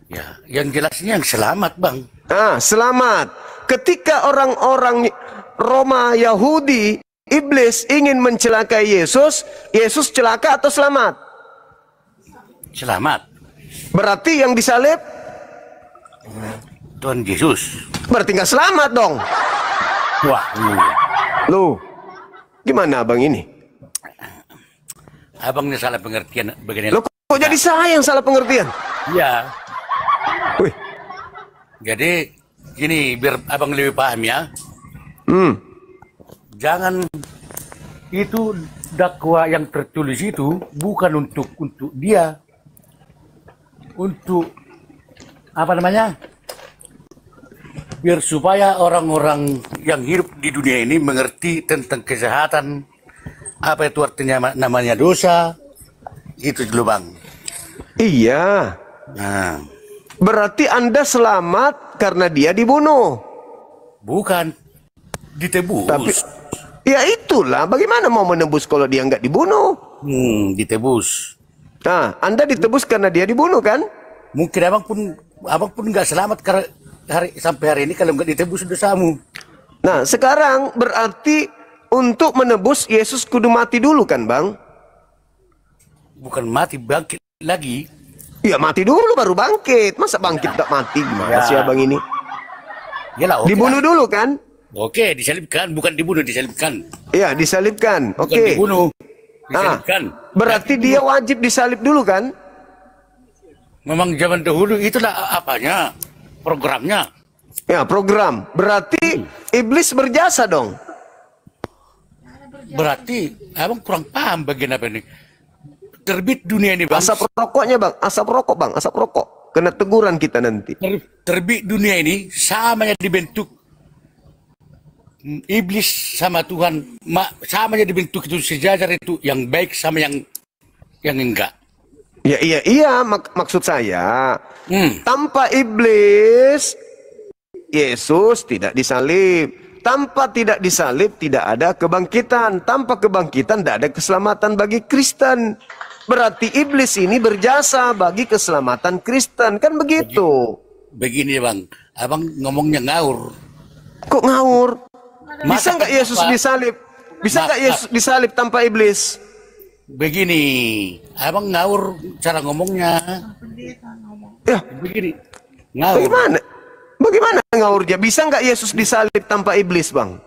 [SPEAKER 8] Ya, yang jelasnya yang selamat, Bang.
[SPEAKER 1] Nah, selamat. Ketika orang-orang Roma Yahudi, iblis ingin mencelakai Yesus, Yesus celaka atau selamat?
[SPEAKER 8] Selamat.
[SPEAKER 1] Berarti yang disalib
[SPEAKER 8] Tuhan Yesus.
[SPEAKER 1] berarti nggak selamat dong.
[SPEAKER 8] Wah,
[SPEAKER 1] Loh, gimana abang ini?
[SPEAKER 8] abangnya salah pengertian begini.
[SPEAKER 1] Loh, kok jadi saya yang salah pengertian?
[SPEAKER 8] Iya.
[SPEAKER 1] Wih,
[SPEAKER 8] Jadi gini biar abang lebih paham ya. Jangan itu dakwa yang tertulis itu bukan untuk dia. Untuk apa namanya? Biar supaya orang-orang yang hidup di dunia ini mengerti tentang kesehatan, apa itu artinya namanya dosa, itu dulu bang.
[SPEAKER 1] iya.
[SPEAKER 8] Nah,
[SPEAKER 1] Berarti Anda selamat karena dia dibunuh.
[SPEAKER 8] bukan ditebus.
[SPEAKER 1] Tapi ya itulah, bagaimana mau menebus kalau dia nggak dibunuh?
[SPEAKER 8] Ditebus.
[SPEAKER 1] Nah, Anda ditebus karena dia dibunuh kan?
[SPEAKER 8] Mungkin abang pun nggak selamat karena sampai hari ini kalau nggak ditebus dosamu.
[SPEAKER 1] Nah, sekarang berarti untuk menebus Yesus kudu mati dulu kan, Bang?
[SPEAKER 8] Bukan mati, bangkit lagi.
[SPEAKER 1] Ya mati dulu baru bangkit. Masa bangkit tak mati? Gimana sih abang ini?
[SPEAKER 8] Yalah, oke
[SPEAKER 1] Dibunuh
[SPEAKER 8] lah.
[SPEAKER 1] dulu kan?
[SPEAKER 8] Oke, disalibkan, bukan dibunuh, disalibkan.
[SPEAKER 1] Iya, disalibkan.
[SPEAKER 8] Bukan
[SPEAKER 1] Oke.
[SPEAKER 8] dibunuh,
[SPEAKER 1] Nah,
[SPEAKER 8] disalibkan.
[SPEAKER 1] berarti dia wajib disalib dulu kan?
[SPEAKER 8] Memang zaman dahulu itulah apanya, programnya.
[SPEAKER 1] Ya, program. Berarti iblis berjasa dong.
[SPEAKER 8] Berarti abang kurang paham bagian apa ini. Terbit dunia ini bang.
[SPEAKER 1] Asap rokoknya, Bang. Asap rokok, Bang. Asap rokok. Kena teguran kita nanti.
[SPEAKER 8] Terbit dunia ini samanya dibentuk iblis sama Tuhan, samanya dibentuk itu sejajar itu yang baik sama yang enggak.
[SPEAKER 1] Ya, iya. Maksud saya, tanpa iblis, Yesus tidak disalib. Tanpa tidak disalib, tidak ada kebangkitan. Tanpa kebangkitan, tidak ada keselamatan bagi Kristen. Berarti iblis ini berjasa bagi keselamatan Kristen. Kan begitu.
[SPEAKER 8] Begini bang, abang ngomongnya ngawur.
[SPEAKER 1] Kok ngawur? Bisa
[SPEAKER 8] Masa
[SPEAKER 1] nggak Yesus
[SPEAKER 8] kenapa?
[SPEAKER 1] disalib? Bisa nggak Yesus disalib tanpa iblis?
[SPEAKER 8] Begini, abang ngawur cara ngomongnya.
[SPEAKER 1] Ya,
[SPEAKER 8] Begini, ngawur.
[SPEAKER 1] Bagaimana ngawurnya? Bisa nggak Yesus disalib tanpa iblis, Bang?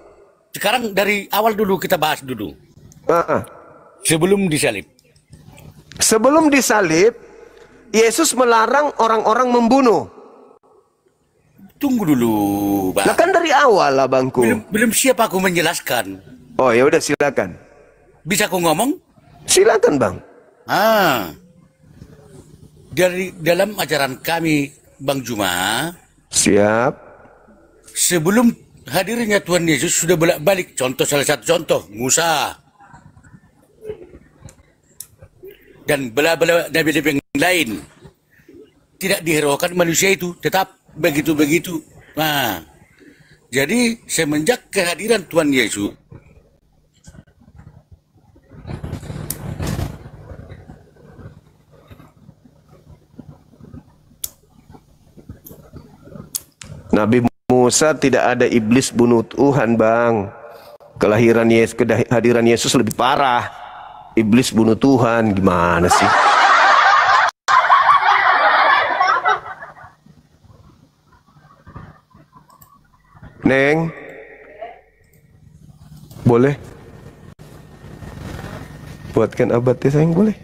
[SPEAKER 8] Sekarang dari awal dulu kita bahas dulu.
[SPEAKER 1] Sebelum disalib, Yesus melarang orang-orang membunuh.
[SPEAKER 8] tunggu dulu,
[SPEAKER 1] Lah
[SPEAKER 8] Bang.
[SPEAKER 1] kan dari awal abangku.
[SPEAKER 8] Belum siap aku menjelaskan.
[SPEAKER 1] Oh ya udah silakan.
[SPEAKER 8] Bisa aku ngomong?
[SPEAKER 1] Silakan bang.
[SPEAKER 8] Dari dalam ajaran kami, Bang Juma,
[SPEAKER 1] Siap.
[SPEAKER 8] sebelum hadirnya Tuhan Yesus sudah bolak-balik. Salah satu contoh, Musa. Dan bela-bela nabi-nabi yang lain. Tidak dihiraukan manusia itu, tetap begitu-begitu. Nah, jadi semenjak kehadiran Tuhan Yesus,
[SPEAKER 1] Nabi Musa tidak ada iblis bunuh Tuhan bang. Kehadiran Yesus lebih parah. Iblis bunuh Tuhan, gimana sih? Neng, boleh? Buatkan abad ya sayang, boleh?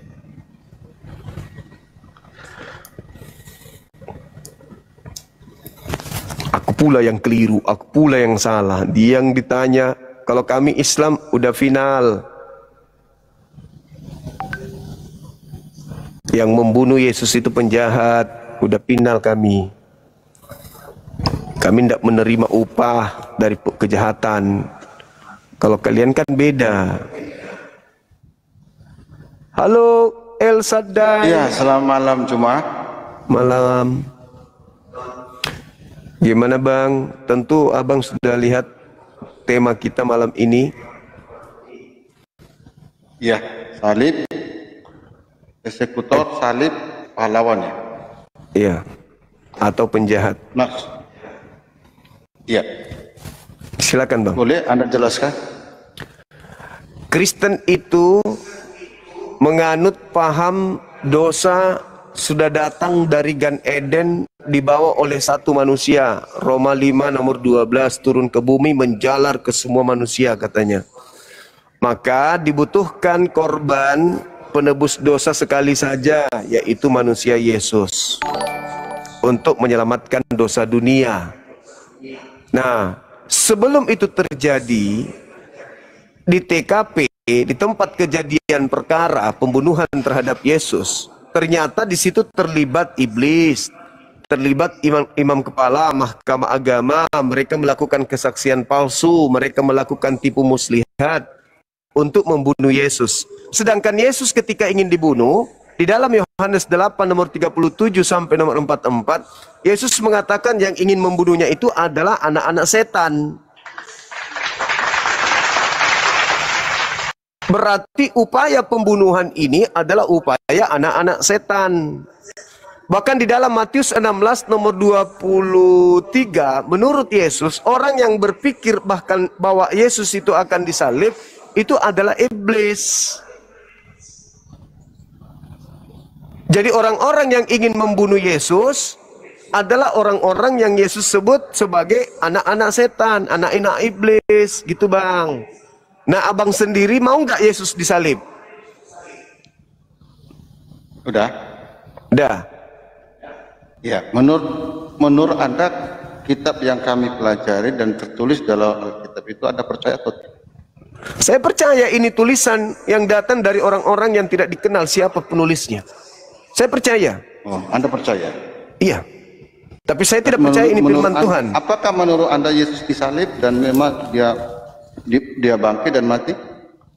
[SPEAKER 1] Aku pula yang keliru, aku pula yang salah. Dia yang ditanya, kalau kami Islam udah final. Yang membunuh Yesus itu penjahat, udah final kami. Kami tidak menerima upah dari kejahatan. Kalau kalian kan beda. Halo El Sadai.
[SPEAKER 7] Iya, selamat malam Juma.
[SPEAKER 1] Malam. Gimana bang? Tentu abang sudah lihat tema kita malam ini.
[SPEAKER 7] Iya, salib, eksekutor, salib, pahlawan ya.
[SPEAKER 1] Iya. Atau penjahat.
[SPEAKER 7] Nah, iya.
[SPEAKER 1] Silakan bang.
[SPEAKER 7] Boleh Anda jelaskan?
[SPEAKER 1] Kristen itu menganut paham dosa sudah datang dari Gan Eden, dibawa oleh satu manusia. Roma 5 nomor 12, turun ke bumi menjalar ke semua manusia katanya. Maka dibutuhkan korban penebus dosa sekali saja, yaitu manusia Yesus, untuk menyelamatkan dosa dunia. Nah, sebelum itu terjadi, di TKP, di tempat kejadian perkara pembunuhan terhadap Yesus, ternyata di situ terlibat iblis, terlibat imam kepala mahkamah agama. Mereka melakukan kesaksian palsu, mereka melakukan tipu muslihat untuk membunuh Yesus. Sedangkan Yesus ketika ingin dibunuh, di dalam Yohanes 8 nomor 37 sampai nomor 44, Yesus mengatakan yang ingin membunuhnya itu adalah anak-anak setan. Berarti upaya pembunuhan ini adalah upaya anak-anak setan. Bahkan di dalam Matius 16 nomor 23, menurut Yesus, orang yang berpikir bahkan bahwa Yesus itu akan disalib, itu adalah iblis. Jadi orang-orang yang ingin membunuh Yesus adalah orang-orang yang Yesus sebut sebagai anak-anak setan, anak-anak iblis, gitu bang. Nah, abang sendiri mau nggak Yesus disalib?
[SPEAKER 7] Udah?
[SPEAKER 1] Udah.
[SPEAKER 7] Ya, menurut Anda kitab yang kami pelajari dan tertulis dalam Alkitab itu Anda percaya atau tidak?
[SPEAKER 1] Saya percaya ini tulisan yang datang dari orang-orang yang tidak dikenal siapa penulisnya. Saya percaya.
[SPEAKER 7] Oh, Anda percaya?
[SPEAKER 1] Iya. Tapi saya tidak percaya ini firman Tuhan.
[SPEAKER 7] Apakah menurut Anda Yesus disalib dan memang dia bangkit dan mati?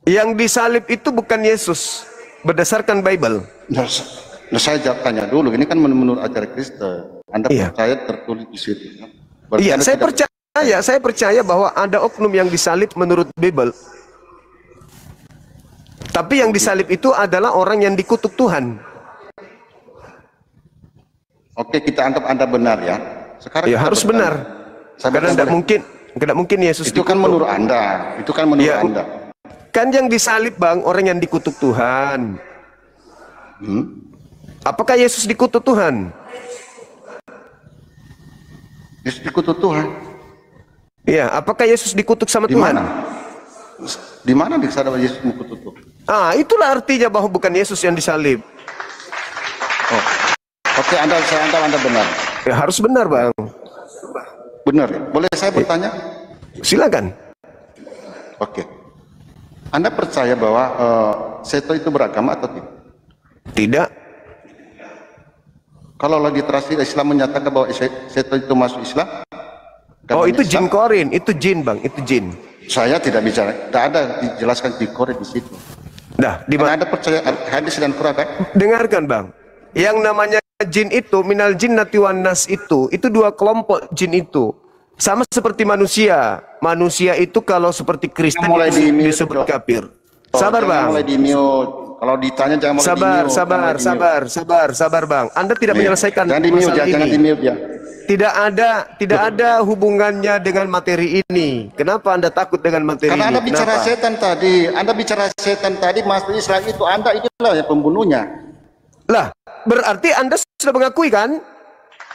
[SPEAKER 1] Yang disalib itu bukan Yesus berdasarkan Bible.
[SPEAKER 7] Nah, saya tanya dulu, ini kan menurut ajaran Kristen. Anda
[SPEAKER 1] Iya.
[SPEAKER 7] percaya tertulis di situ?
[SPEAKER 1] Iya, saya percaya bahwa ada oknum yang disalib menurut Bible. Tapi yang disalib itu adalah orang yang dikutuk Tuhan.
[SPEAKER 7] Oke, kita anggap Anda benar ya. Sekarang
[SPEAKER 1] Ya harus benar. Karena tidak mungkin Yesus
[SPEAKER 7] itu kan
[SPEAKER 1] dikutuk.
[SPEAKER 7] menurut Anda. Itu kan menurut
[SPEAKER 1] Ya,
[SPEAKER 7] Anda.
[SPEAKER 1] kan yang disalib bang orang yang dikutuk Tuhan. Apakah Yesus dikutuk Tuhan?
[SPEAKER 7] Yesus dikutuk Tuhan.
[SPEAKER 1] Iya, apakah Yesus dikutuk sama
[SPEAKER 7] Di
[SPEAKER 1] Tuhan?
[SPEAKER 7] mana? Di mana di sana Yesus dikutuk Tuhan?
[SPEAKER 1] Ah, itulah artinya bahwa bukan Yesus yang disalib.
[SPEAKER 7] Oh. Oke, Anda benar.
[SPEAKER 1] Ya, harus benar bang.
[SPEAKER 7] Benar ya? Boleh saya bertanya?
[SPEAKER 1] Silakan.
[SPEAKER 7] Oke. Anda percaya bahwa setan itu beragama atau tidak?
[SPEAKER 1] Tidak.
[SPEAKER 7] Kalau literasi Islam menyatakan bahwa setan itu masuk Islam?
[SPEAKER 1] Oh,
[SPEAKER 7] agamanya
[SPEAKER 1] itu jin
[SPEAKER 7] Islam,
[SPEAKER 1] korin, itu jin bang, itu jin.
[SPEAKER 7] saya tidak bicara, tidak ada dijelaskan di Quran di situ.
[SPEAKER 1] Nah, di
[SPEAKER 7] Karena Anda percaya hadis dan Quran kan?
[SPEAKER 1] dengarkan bang, yang namanya jin itu, minal jinnati wan nas itu dua kelompok jin itu. Sama seperti manusia. Manusia itu kalau seperti Kristen
[SPEAKER 7] Mulai
[SPEAKER 1] itu
[SPEAKER 7] di-mute,
[SPEAKER 1] disebut
[SPEAKER 7] Dok.
[SPEAKER 1] kafir.
[SPEAKER 7] Oh,
[SPEAKER 1] Sabar
[SPEAKER 7] jangan
[SPEAKER 1] bang.
[SPEAKER 7] mulai di mute. Kalau ditanya jangan mulai di mute.
[SPEAKER 1] Sabar bang. Anda tidak
[SPEAKER 7] Iya.
[SPEAKER 1] menyelesaikan
[SPEAKER 7] Jangan di mute
[SPEAKER 1] masalah
[SPEAKER 7] ya, jangan
[SPEAKER 1] ini.
[SPEAKER 7] di mute ya.
[SPEAKER 1] Tidak ada hubungannya dengan materi ini. Kenapa Anda takut dengan materi
[SPEAKER 7] Karena
[SPEAKER 1] ini?
[SPEAKER 7] Anda bicara
[SPEAKER 1] Kenapa?
[SPEAKER 7] setan tadi, Anda bicara setan tadi, masuk Islam itu Anda itulah yang pembunuhnya.
[SPEAKER 1] Lah, berarti Anda sudah mengakui kan?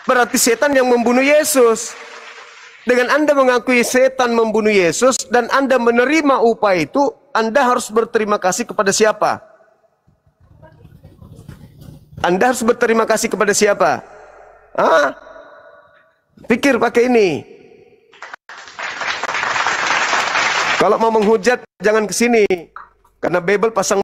[SPEAKER 1] Berarti setan yang membunuh Yesus. Dengan Anda mengakui setan membunuh Yesus dan Anda menerima upah itu, Anda harus berterima kasih kepada siapa? Anda harus berterima kasih kepada siapa? Hah? Pikir pakai ini. Kalau mau menghujat jangan ke sini. Karena Bible pasang